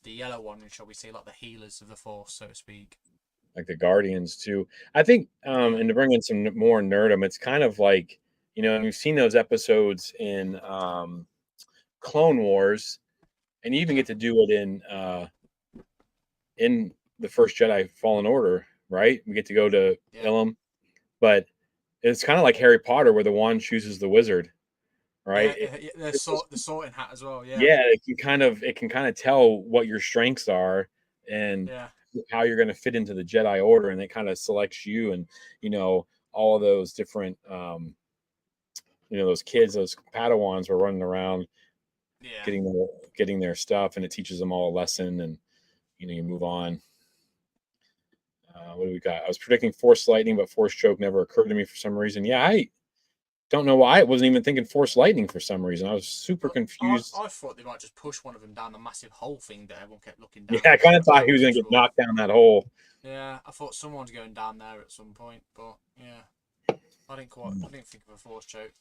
the yellow one, shall we say, like the healers of the Force, so to speak. Like the Guardians too. I think, Yeah, and to bring in some more nerdum, it's kind of like and you've seen those episodes in Clone Wars, and you even yeah, get to do it in the First Jedi Fallen Order, right? We get to go to yeah, Ilum, but it's kind of like Harry Potter, where the wand chooses the wizard, right? yeah. The sorting hat as well. Yeah, Yeah, it can kind of tell what your strengths are and yeah, how you're going to fit into the Jedi Order, and it kind of selects you and all of those different those kids, those Padawans were running around yeah. getting their stuff, and it teaches them all a lesson, and you move on. What do we got? I was predicting Force Lightning, but Force Choke never occurred to me for some reason. Yeah, I don't know why I wasn't even thinking Force Lightning for some reason. I was super confused. I thought they might just push one of them down the massive hole thing that everyone kept looking Yeah, down I because kind of thought how he was going to get literal. knocked down that hole. Yeah, I thought someone's going down there at some point, but yeah, I didn't think of a force choke.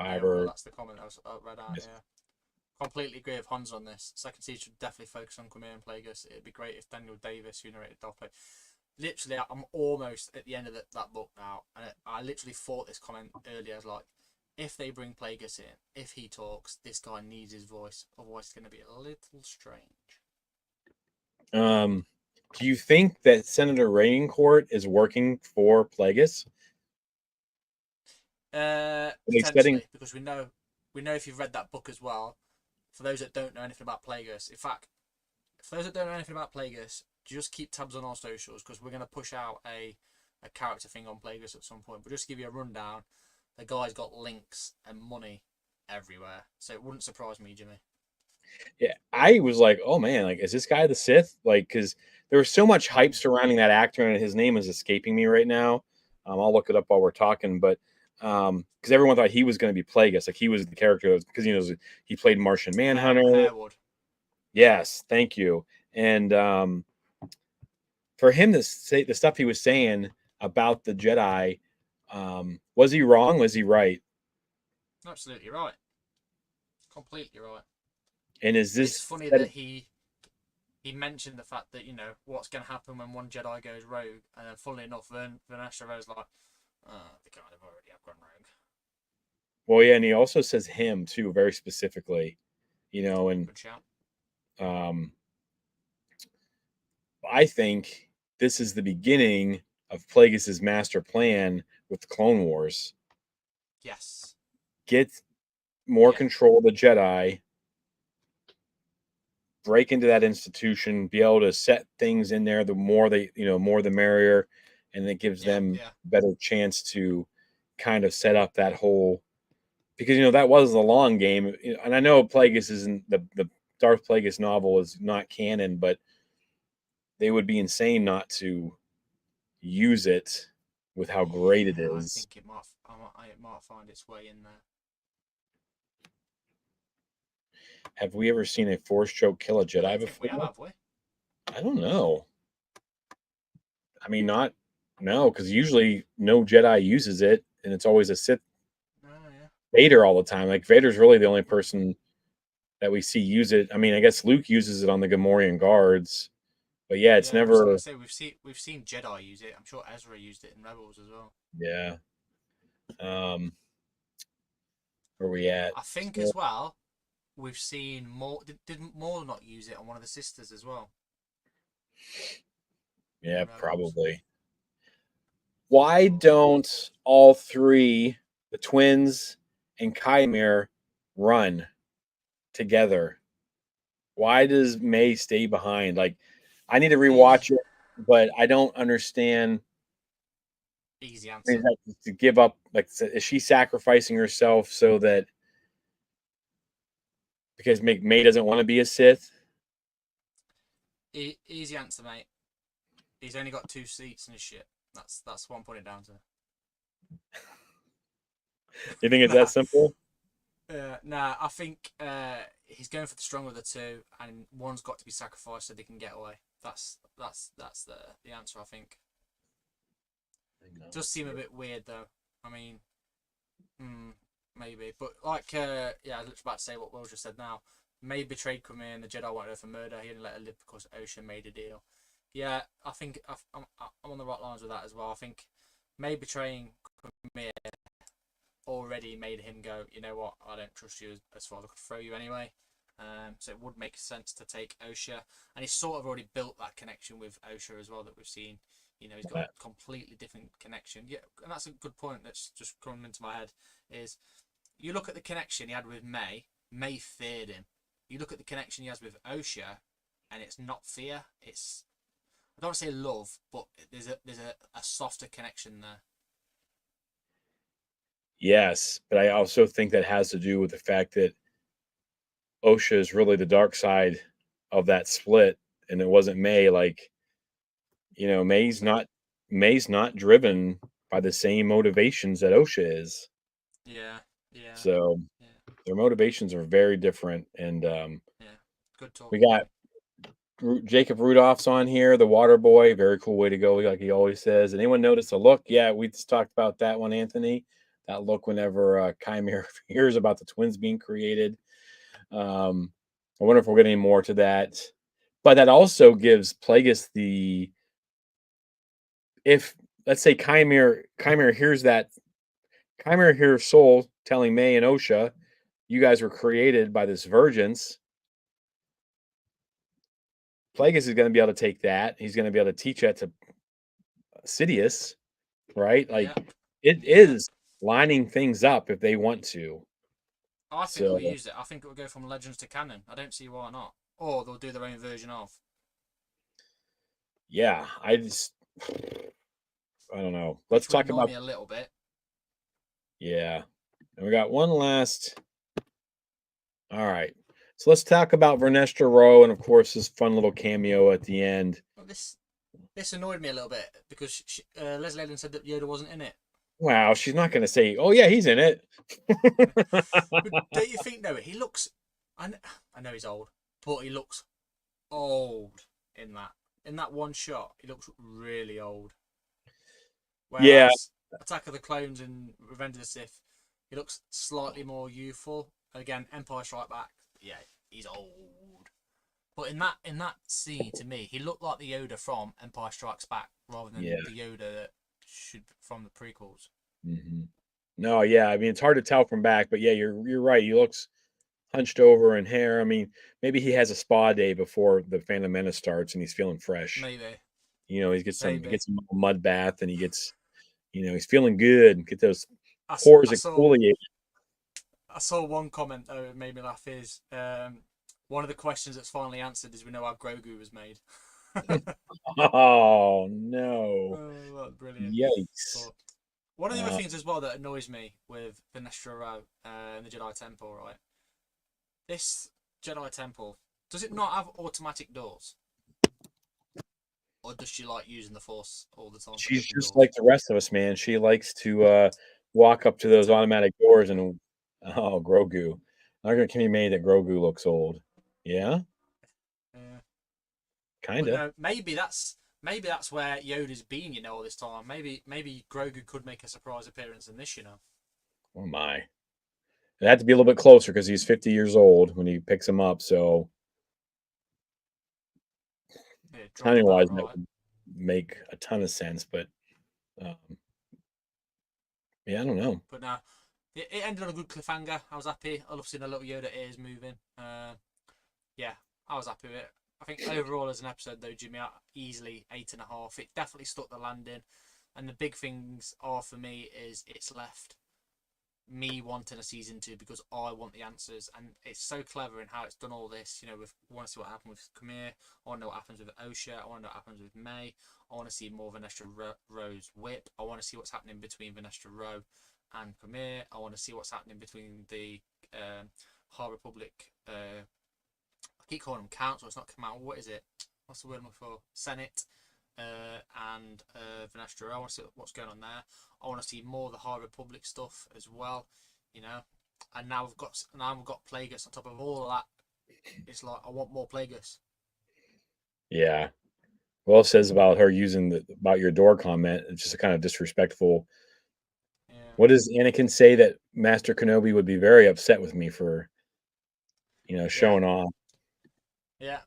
Yeah, well, Survivor. that's the comment I read out. Yes. Yeah, completely agree with Hans on this. Second season should definitely focus on Quimera and Plagueis. It'd be great if Daniel Davis, who narrated Doppler. Literally, I'm almost at the end of that book now, and I literally thought this comment earlier. I was like, if they bring Plagueis in, if he talks, this guy needs his voice. Otherwise, it's going to be a little strange. Um, Do you think that Senator Raincourt is working for Plagueis? Are they setting? Potentially, because we know if you've read that book as well. For those that don't know anything about plagueis, in fact, for those that don't know anything about plagueis, just keep tabs on our socials because we're going to push out a character thing on plagueis at some point. But just to give you a rundown, the guy's got links and money everywhere, so it wouldn't surprise me, Jimmy. Yeah, I was like, oh man, like is this guy the Sith? Like, because there was so much hype surrounding that actor, and his name is escaping me right now. I'll look it up while we're talking, but because everyone thought he was going to be Plagueis, like he was the character because he played Martian Manhunter. Harewood. Yes, thank you. And for him to say the stuff he was saying about the Jedi, was he wrong? Was he right? Absolutely right. Completely right. And is It's this funny that he mentioned the fact that what's going to happen when one Jedi goes rogue, and then funnily enough, Vanessa Rose like, they kind of already have gone rogue. Well, yeah, and he also says him too, very specifically, and Good shout. um, I think this is the beginning of Plagueis' master plan with the Clone Wars. Yes. Get more Yeah. control of the Jedi, break into that institution, be able to set things in there. The more more the merrier, and it gives them a better chance to kind of set up that whole. Because that was the long game, and I know Plagueis isn't the Darth Plagueis novel is not canon, but they would be insane not to use it with how great it I is. think it might find its way in there. Have we ever seen a Force choke kill a Jedi before? Have we? I don't know. I mean, no, because usually no Jedi uses it, and it's always a Sith. Oh, yeah. Vader all the time. Like Vader's really the only person that we see use it. I mean, I guess Luke uses it on the Gamorrean guards, but yeah, it's I was never. gonna say we've seen Jedi use it. I'm sure Ezra used it in Rebels as well. Yeah. Where we at? I think as well we've seen more. Did Maul not use it on one of the sisters as well? Yeah, probably. Why don't all three, the twins and Chimera, run together? Why does May stay behind? Like, I need to rewatch it, but I don't understand. Easy answer. To give up, like, is she sacrificing herself so that because May doesn't want to be a Sith? Easy answer, mate. He's only got 2 seats in his ship. That's what I'm putting it down to. You think it's that simple? Nah, I think he's going for the stronger of the two, and one's got to be sacrificed so they can get away. That's the answer, I think. It does seem a bit weird though. I mean, maybe, but like, I was about to say what Will just said now. May betrayed Khmer, and the Jedi wanted her for murder. He didn't let her live because Osha made a deal. Yeah, I think I'm on the right lines with that as well. I think May betraying Khmer already made him go, you know what, I don't trust you as far as I could throw you anyway. So it would make sense to take Osha, and he's sort of already built that connection with Osha as well that we've seen. He's got a completely different connection. Yeah, and that's a good point that's just coming into my head. Is you look at the connection he had with May. May feared him. You look at the connection he has with Osha, and it's not fear. It's, I don't want to say love, but there's a softer connection there. Yes, but I also think that has to do with the fact that Osha is really the dark side of that split, and it wasn't May. Like, May's not driven by the same motivations that Osha is. Yeah. So their motivations are very different, and good talk. We got Jacob Rudolph's on here, the Water Boy. Very cool way to go, like he always says. Anyone notice the look? Yeah, we just talked about that one, Anthony. That look whenever Chimera hears about the twins being created. I wonder if we'll get any more to that. But that also gives Plagueis if let's say Chimera hears that, Chimera hears Soul telling May and Osha, you guys were created by this Virgins. Plagueis is going to be able to take that. He's going to be able to teach that to Sidious, right? Like Yeah, it yeah. is lining things up if they want to. I think they'll So use it. I think it will go from Legends to canon. I don't see why not. Or they'll do their own version of. yeah, I don't know. Let's Which would talk annoy about me a little bit. yeah. And we got one last. All right. So let's talk about Vernestra Rowe and of course this fun little cameo at the end. But this annoyed me a little bit because Leslie Eden said that Yoda wasn't in it. Wow, she's not going to say, "Oh yeah, he's in it." But don't you think though he looks? I know he's old, but he looks old in that one shot. He looks really old. Yeah, Whereas Attack of the Clones and Revenge of the Sith, he looks slightly more youthful. Again, Empire Strike Back, yeah, he's old. But in that scene, to me, he looked like the Yoda from Empire Strikes Back rather than yeah. the Yoda that should from the prequels. Mhm. No, yeah. I mean, it's hard to tell from back, but yeah, you're right. He looks hunched over and hair. I mean, maybe he has a spa day before the Phantom Menace starts, and he's feeling fresh. Maybe, He maybe. gets a mud bath, and he's feeling good. Get those I, pores I saw exfoliated. I saw one comment though that made me laugh is one of the questions that's finally answered is we know how Grogu was made. Oh no! Oh, that's brilliant. Yikes! But one of the other Uh, things as well that annoys me with Venestra Row and the Jedi Temple, right? This Jedi Temple, does it not have automatic doors? Or does she like using the Force all the time to she's open just doors? like the rest of us, man. She likes to walk up to those Attack. automatic doors and oh, Grogu. Argument can be made that Grogu looks old. Yeah, Yeah. But kinda. no, maybe that's where Yoda's been, all this time. Maybe Grogu could make a surprise appearance in this. Oh my! It had to be a little bit closer because he's 50 years old when he picks him up. So Yeah, dropped timing about wise, that right. would make a ton of sense. But um, yeah, I don't know. But no, it ended on a good cliffhanger. I was happy. I love seeing a little Yoda ears moving. Yeah, I was happy with it. I think overall as an episode though, Jimmy, easily 8.5. It definitely stuck the landing, and the big things are for me is it's left me wanting a season 2 because I want the answers, and it's so clever in how it's done all this. We want to see what happens with Kamir. I want to know what happens with Osha. I want to know what happens with May. I want to see more Vanessa Rowe's whip. I want to see what's happening between Vanessa Rowe and Kamir. I want to see what's happening between the High Republic. I keep calling them council. It's not come out. What is it? What's the word I'm looking for? Senate and Vanessa. I want to see what's going on there. I want to see more of the High Republic stuff as well. And now we've got Plagueis on top of all of that. It's like I want more Plagueis. Yeah. Well, says about her using about your door comment. It's just a kind of disrespectful. Yeah, What does Anakin say that Master Kenobi would be very upset with me for, yeah, showing off? yeah.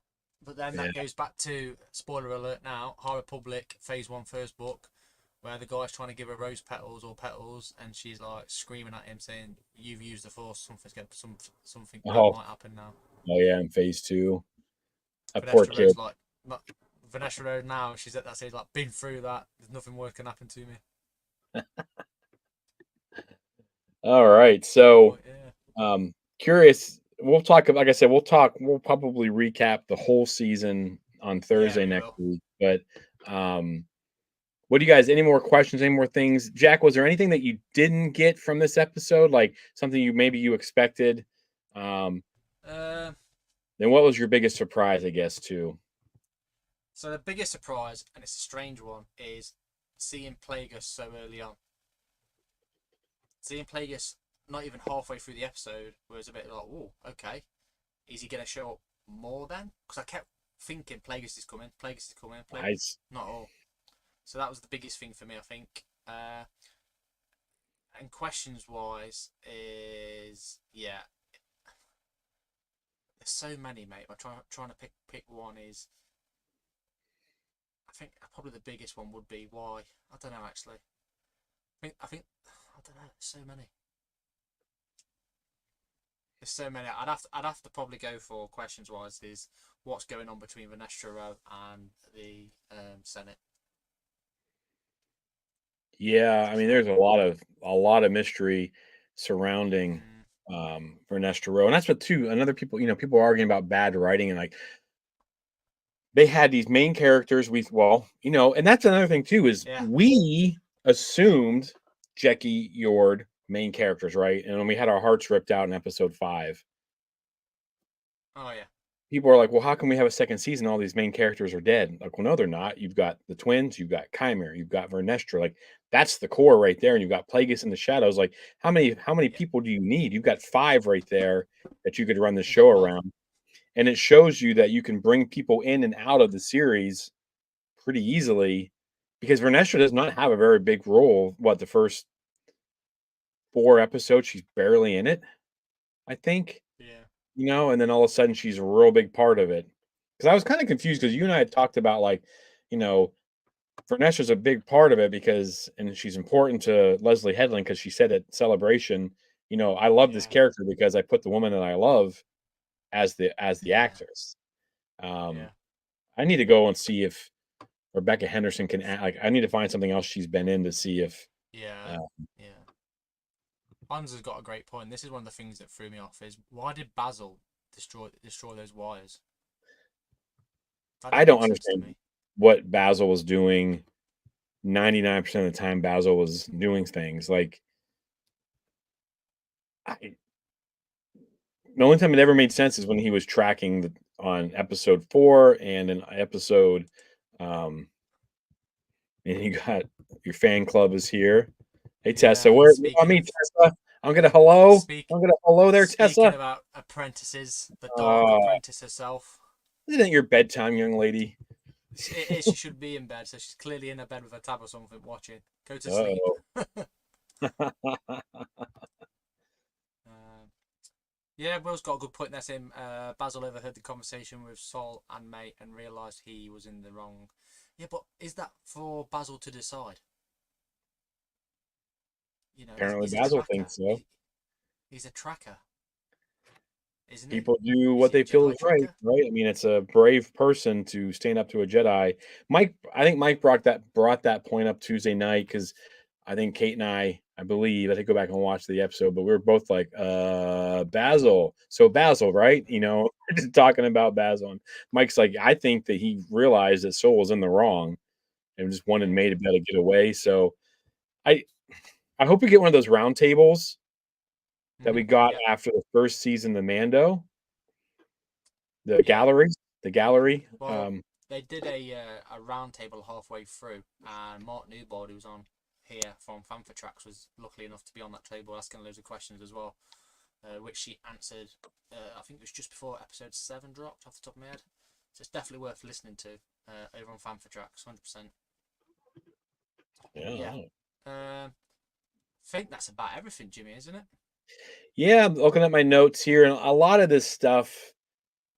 But then Yeah. that goes back to spoiler alert now. High Republic Phase 1 first book, where the guy's trying to give her rose petals or petals, and she's like screaming at him saying, "You've used the Force. Something bad Oh, might happen now." oh yeah, in phase two. That poor Vanessa kid. Rose like not Vanessa Rose now. She's at that stage like been through that. There's nothing worse can happen to me. All right. So, But yeah, curious. We'll talk. Like I said, we'll talk. We'll probably recap the whole season on yeah, Thursday we next will. week. But, um, what do you guys? Any more questions? Any more things? Jack, was there anything that you didn't get from this episode? Like something you expected? Um, Uh, then what was your biggest surprise? I guess too. so the biggest surprise, and it's a strange one, is seeing Plagueis so early on. Seeing Plagueis not even halfway through the episode was a bit like, oh, okay. Is he going to show up more then? Because I kept thinking Plagueis is coming, Plagueis is coming, Nice. not all. So that was the biggest thing for me, I think. And questions wise is yeah, there's so many, mate. I'm trying to pick one is I think probably the biggest one would be why. I don't know actually. I think I don't know. So many. there's so many. I'd have to probably go for questions wise. Is what's going on between Vernestra and the Senate Yeah, for I mean, sure. there's a lot of mystery surrounding Mm, Ernesto Rowe, and that's what too. Another people, people are arguing about bad writing, and like they had these main characters. And that's another thing too is yeah. we assumed Jackie Yord main characters, right? And when we had our hearts ripped out in episode 5, Oh yeah. people are like, "Well, how can we have a second season? All these main characters are dead." Like, well, no, they're not. You've got the twins, you've got Chimera, you've got Vernestra. Like, that's the core right there, and you've got Plagueis in the shadows. Like, how many Yeah. people do you need? You've got 5 right there that you could run the You show got both. around, and it shows you that you can bring people in and out of the series pretty easily because Vernestra does not have a very big role. What, the first 4 episodes, she's barely in it, I think. Yeah. And then all of a sudden she's a real big part of it. Because I was kind of confused because you and I had talked about like, you know, Vernestra's a big part of it and she's important to Leslie Headland because she said at Celebration, I love this Yeah. character because I put the woman that I love as the Yeah. actress. Um, Yeah. I need to go and see if Rebecca Henderson can act. Like, I need to find something else she's been in to see if. Yeah. Uh, Yeah. Hans has got a great point. This is one of the things that threw me off. Is why did Basil destroy those wires? That I didn't don't make sense to understand me. what Basil was doing. 99% of the time, Basil was doing things like I, the only time it ever made sense is when he was tracking on episode 4 and in episode. Um, and you got your fan club is here. Hey Tessa, Yeah. where on Speaking me, of Tessa? I'm gonna hello. speak I'm gonna hello there, speaking Tessa. about apprentices, the dark Uh, apprentice herself. isn't it your bedtime, young lady? She should be in bed, so she's clearly in her bed with a tab or something watching. Go to sleep. Oh, Um, yeah, Will's got a good point there. Saying Basil overheard the conversation with Sol and May and realised he was in the wrong. Yeah, but is that for Basil to decide? You know, apparently he's a Basil tracker. thinks so. He's a tracker, isn't he? People do Is what he a they feel is Jedi right, tracker? right? I mean, it's a brave person to stand up to a Jedi. I think Mike brought that point up Tuesday night because I think Kate and I believe, I had to go back and watch the episode, but we were both like, Basil. So Basil, right? We're just talking about Basil. And Mike's like, I think that he realized that Soul was in the wrong and just wanted Yeah. May to be able to get away. So I I hope we get one of those round tables that we got Yeah. after the first season of Mando, Yeah. the gallery. Well, they did a round table halfway through, and Mark Newbold, who was on here from Fanfor Tracks, was lucky enough to be on that table asking loads of questions as well, which she answered. I think it was just before episode 7 dropped off the top of my head. So it's definitely worth listening to over on Fanfor Tracks, 100%. But yeah, Yeah. I think that's about everything, Jimmy, isn't it? Yeah, I'm looking at my notes here, and a lot of this stuff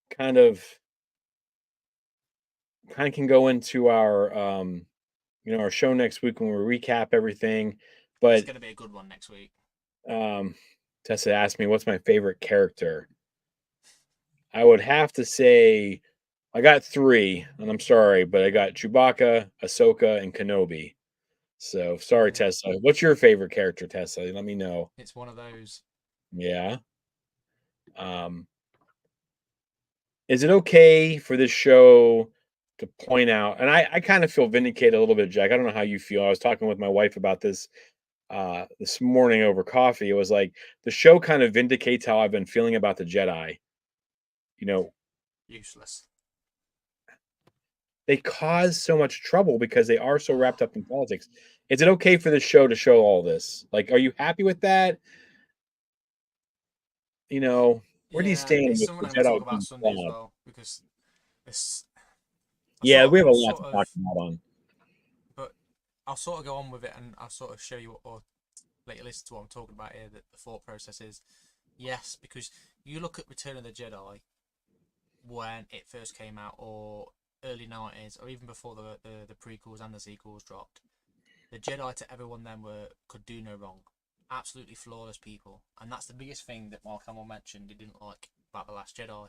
kind of can go into our show next week when we recap everything. It's But going to be a good one next week. um, Tessa asked me, "What's my favorite character?" I would have to say I got 3, and I'm sorry, but I got Chewbacca, Ahsoka, and Kenobi. So sorry, Yeah, Tessa. What's your favorite character, Tessa? Let me know. it's one of those. Yeah. Um, is it okay for this show to point out? And I kind of feel vindicated a little bit, Jack. I don't know how you feel. I was talking with my wife about this morning over coffee. It was like the show kind of vindicates how I've been feeling about the Jedi. You know, Useless. they cause so much trouble because they are so wrapped up in politics. Is it okay for the show to show all this? Like, are you happy with that? Where do you Yeah, stand it's with something the I'm going to talk Jedi about being Sunday as flawed? well because it's Yeah, we have a I'll lot sort to of, talk about on. but I'll sort of go on with it and I'll sort of show you or let you listen to what I'm talking about here. That the thought process is yes, because you look at Return of the Jedi when it first came out, or early 90s, or even before the prequels and the sequels dropped. The Jedi to everyone then could do no wrong. absolutely flawless people, and that's the biggest thing that Mark Hamill mentioned he didn't like about the Last Jedi,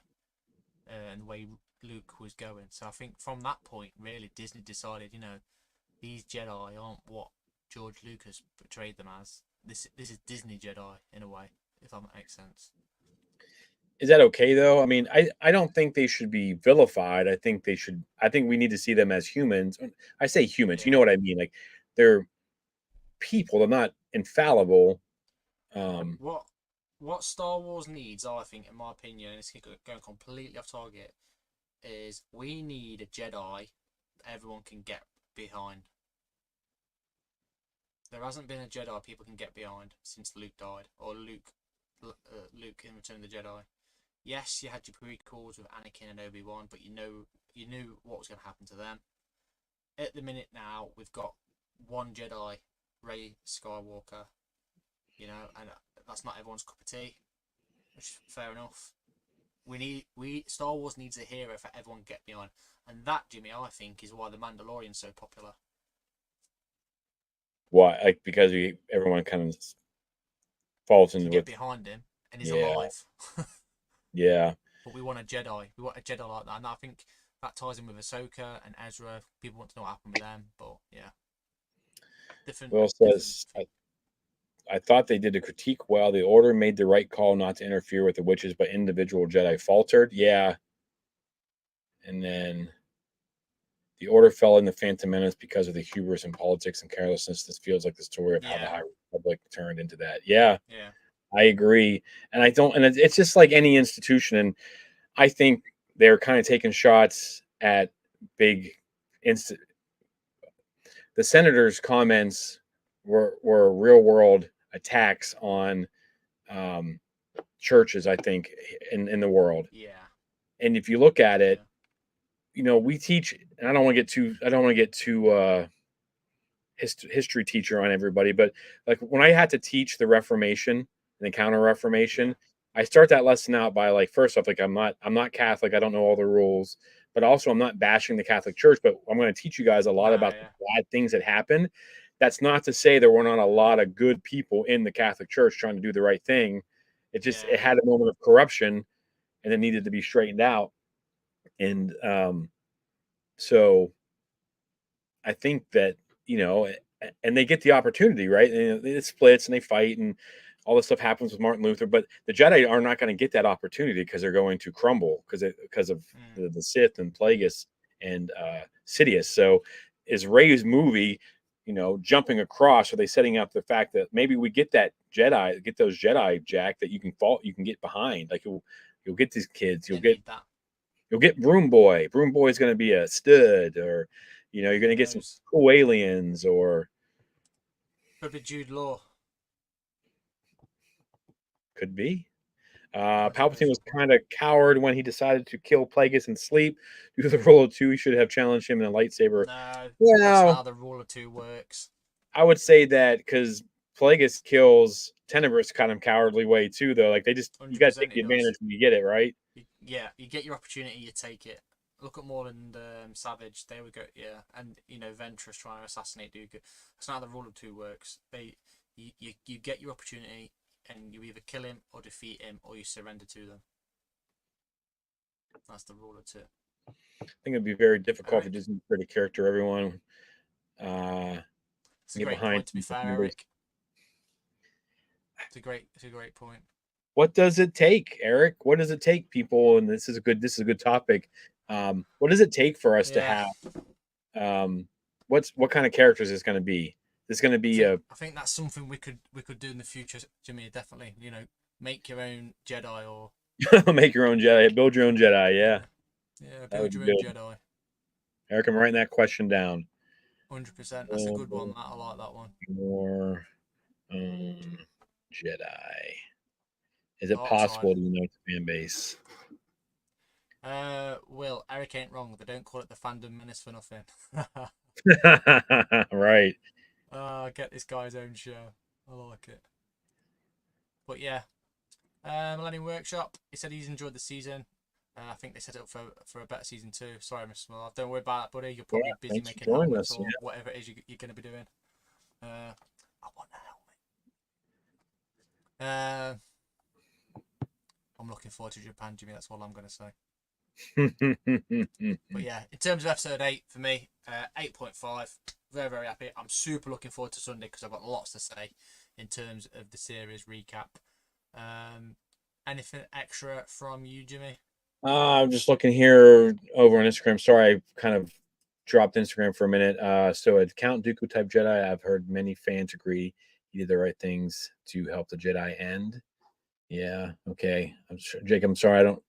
and the way Luke was going. So I think from that point, really, Disney decided, these Jedi aren't what George Lucas portrayed them as. This is Disney Jedi in a way, if that makes sense. Is that okay though? I mean, I don't think they should be vilified. I think we need to see them as humans. I say humans, you Yeah. know what I mean? Like they're people, they're not infallible. Um, What what Star Wars needs, I think, in my opinion, and it's going completely off target, is we need a Jedi that everyone can get behind. There hasn't been a Jedi people can get behind since Luke died, or Luke in Return of the Jedi. Yes, you had your prequels with Anakin and Obi-Wan, but you knew what was going to happen to them. At the minute now, we've got one Jedi, Rey Skywalker, and that's not everyone's cup of tea, which is fair enough. We Star Wars needs a hero for everyone to get behind, and that, Jimmy, I think, is why the Mandalorian's so popular. why? Like because everyone kind of falls Can into get with, behind him, and he's yeah, alive. yeah. But we want a Jedi. We want a Jedi like that, and I think that ties in with Ahsoka and Ezra. People want to know what happened with them, but yeah, Will different says, thing. I thought they did a critique well. The Order made the right call not to interfere with the witches, but individual Jedi faltered. Yeah, and then the Order fell in the Phantom Menace because of the hubris and politics and carelessness. This feels like the story of how the Yeah, High Republic turned into that. Yeah, yeah, I agree, and I don't. And it's just like any institution, and I think they're kind of taking shots at big. Inst- the senators' comments were real world attacks on um, churches. I think in the world, yeah, and if you look at it, yeah, we teach. And I don't want to get too history teacher on everybody, but like when I had to teach the Reformation and the Counter yeah, Reformation, I start that lesson out by like first off, like I'm not Catholic, I don't know all the rules, but also I'm not bashing the Catholic Church, but I'm going to teach you guys a lot no, about the yeah, bad things that happen. That's not to say there were not a lot of good people in the Catholic Church trying to do the right thing. It yeah, had yeah, a moment of corruption and it needed to be straightened out. And so I think that and they get the opportunity, right? And it splits and they fight, and all this stuff happens with Martin Luther. But the Jedi are not going to get that opportunity because they're going to crumble because of mm, the Sith and Plagueis and Sidious. So, is Rey's movie, jumping across? Are they setting up the fact that maybe we get those Jedi, Jack, that you can get behind? Like you'll get these kids, they need that. you'll get Broom Boy. Broom Boy's going to be a stud, or you're going Who to get some knows? cool aliens, or Could be Jude Law. could be. Palpatine was Controversial point. kind of coward when he decided to kill Plagueis in sleep. Due to the rule of two, he should have challenged him in a lightsaber. No, that's not Well, how the rule of two works. I would say that because Plagueis kills Tenebris kind of cowardly way too, though. Like you got to take 100% the he does. advantage when you get it, right? Yeah, you get your opportunity, you take it. Look at Morland Savage. There we go. Yeah, and Ventress trying to assassinate Dooku. That's not how the rule of two works. You get your opportunity, and you either kill him or defeat him, or you surrender to them. That's the rule of two. I think it'd be very difficult for Eric, Disney to create a character everyone uh, it's a get great behind. point. To be fair, Eric, it's a great point. What does it take, Eric? What does it take, people? And this is a good topic. What does it take for us to Yeah, have what kind of characters is going to be? Is going to be a I think that's something we could do in the future, Jimmy. Definitely, make your own Jedi or make your own Jedi, build your own Jedi. Yeah, yeah, yeah, that build would your be own good. Jedi. Eric, I'm writing that question down. 100%. That's a good Build one. I like that one. your own Jedi. Is it Dark side. possible to unite the fan base? Will, Eric ain't wrong. They don't call it the fandom menace for nothing. Right. Get this guy's own show. I like it. But yeah, Millennium Workshop. He said he's enjoyed the season. I think they set it up for a better season too. Sorry, Mr. Small. Don't worry about that, buddy. You're Yeah. probably busy Thanks for making joining helmets us. Yeah. or whatever it is you're going to be doing. I want a helmet. Uh, I'm looking forward to Japan, Jimmy. That's all I'm going to say. But yeah, in terms of episode 8, for me, 8.5. Very, very happy. I'm super looking forward to Sunday because I've got lots to say in terms of the series recap. Anything extra from you, Jimmy? I'm just looking here over on Instagram. Sorry, I kind of dropped Instagram for a minute. So at Count Dooku type Jedi, I've heard many fans agree he did the right things to help the Jedi end. Yeah, okay. Jacob, I'm sorry, I don't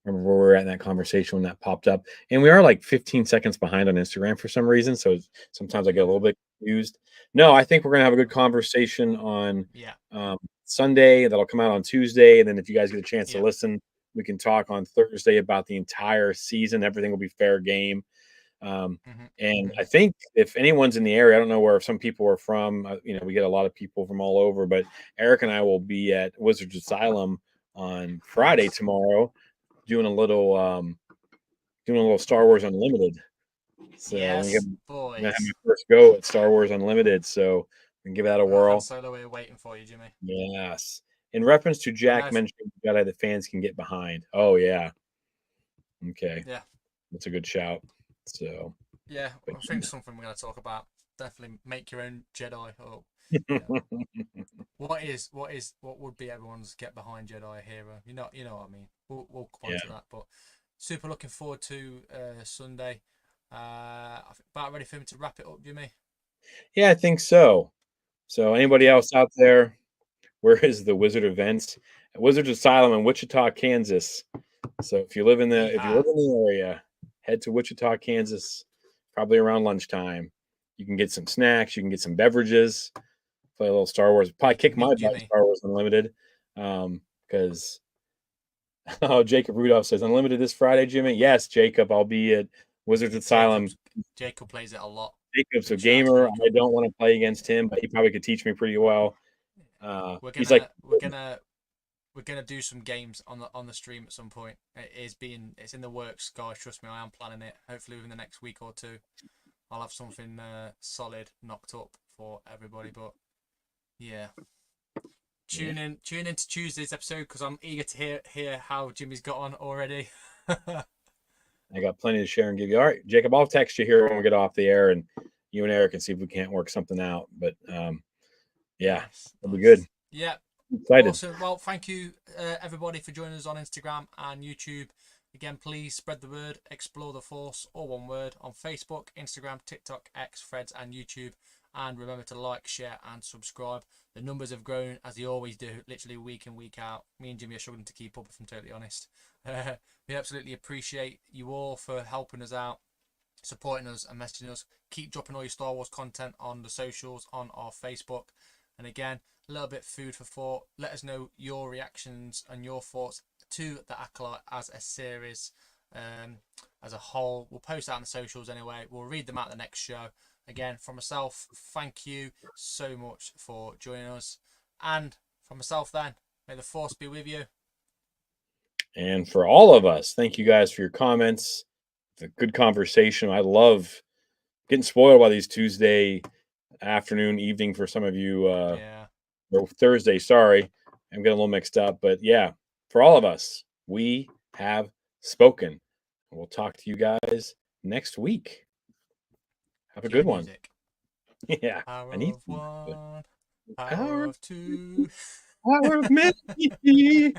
remember where we were at in that conversation when that popped up. And we are like 15 seconds behind on Instagram for some reason. So sometimes I get a little bit confused. No, I think we're going to have a good conversation on Yeah. Sunday. That'll come out on Tuesday. And then if you guys get a chance to Yeah. listen, we can talk on Thursday about the entire season. Everything will be fair game. And I think if anyone's in the area, I don't know where some people are from. We get a lot of people from all over, but Eric and I will be at Wizards Asylum on Friday Nice. tomorrow, doing a little Star Wars Unlimited. So Yes, I'm gonna have boys. my first go at Star Wars Unlimited. So we can give that a Well, Han whirl. Solo, we're waiting for you, Jimmy. Yes. In reference to I Jack know. mentioning Jedi that fans can get behind. Oh yeah. Okay. Yeah. That's a good shout. So Yeah, but I think something we're going to talk about. Definitely make your own Jedi. Oh, yeah. yeah. What would be everyone's get behind Jedi hero? You know what I mean. We'll come on Yeah. to that, but super looking forward to Sunday. I think about ready for him to wrap it up, Jimmy. Yeah, I think so. So anybody Okay. else out there, where is the Wizard events? At Wizards Asylum in Wichita, Kansas. So if you live in Yeehaw. the area, head to Wichita, Kansas, probably around lunchtime. You can get some snacks, you can get some beverages, play a little Star Wars. Probably You can kick my meet butt Jimmy. Star Wars Unlimited. Because oh, Jacob Rudolph says Unlimited this Friday, Jimmy. Yes, Jacob, I'll be at Wizards Asylum. Jacob plays it a lot. Jacob's a Big shout out to gamer. I Jacob. don't want to play against him, but he probably could teach me pretty well. We're He's like, gonna we're gonna we're gonna do some games on the stream at some point. It's in the works, guys. Trust me, I am planning it. Hopefully within the next week or two, I'll have something solid knocked up for everybody. But yeah, yeah, tune in to Tuesday's episode because I'm eager to hear how Jimmy's got on already. I got plenty to share and give you. All right, Jacob, I'll text you here when we get off the air, and you and Eric can see if we can't work something out. But yeah, Nice, it'll be good. nice. Yeah, Excited. awesome. Well, thank you everybody for joining us on Instagram and YouTube. Again, please spread the word. Explore the Force, all one word, on Facebook, Instagram, TikTok, X, Threads, and YouTube. And remember to like, share, and subscribe. The numbers have grown as they always do, literally week in, week out. Me and Jimmy are struggling to keep up, if I'm totally honest. We absolutely appreciate you all for helping us out, supporting us, and messaging us. Keep dropping all your Star Wars content on the socials, on our Facebook. And again, a little bit food for thought. Let us know your reactions and your thoughts to the Acolyte as a series, as a whole. We'll post that on the socials anyway. We'll read them out the next show. Again, from myself, thank you so much for joining us. And from myself then, may the Force be with you. And for all of us, thank you guys for your comments. It's a good conversation. I love getting spoiled by these Tuesday afternoon, evening for some of you, Yeah. or Thursday. Sorry, I'm getting a little mixed up. But yeah, for all of us, we have spoken. We'll talk to you guys next week. Have a Cue the good one. music. Yeah, Power I need of some. But one, power power, of two. power of many.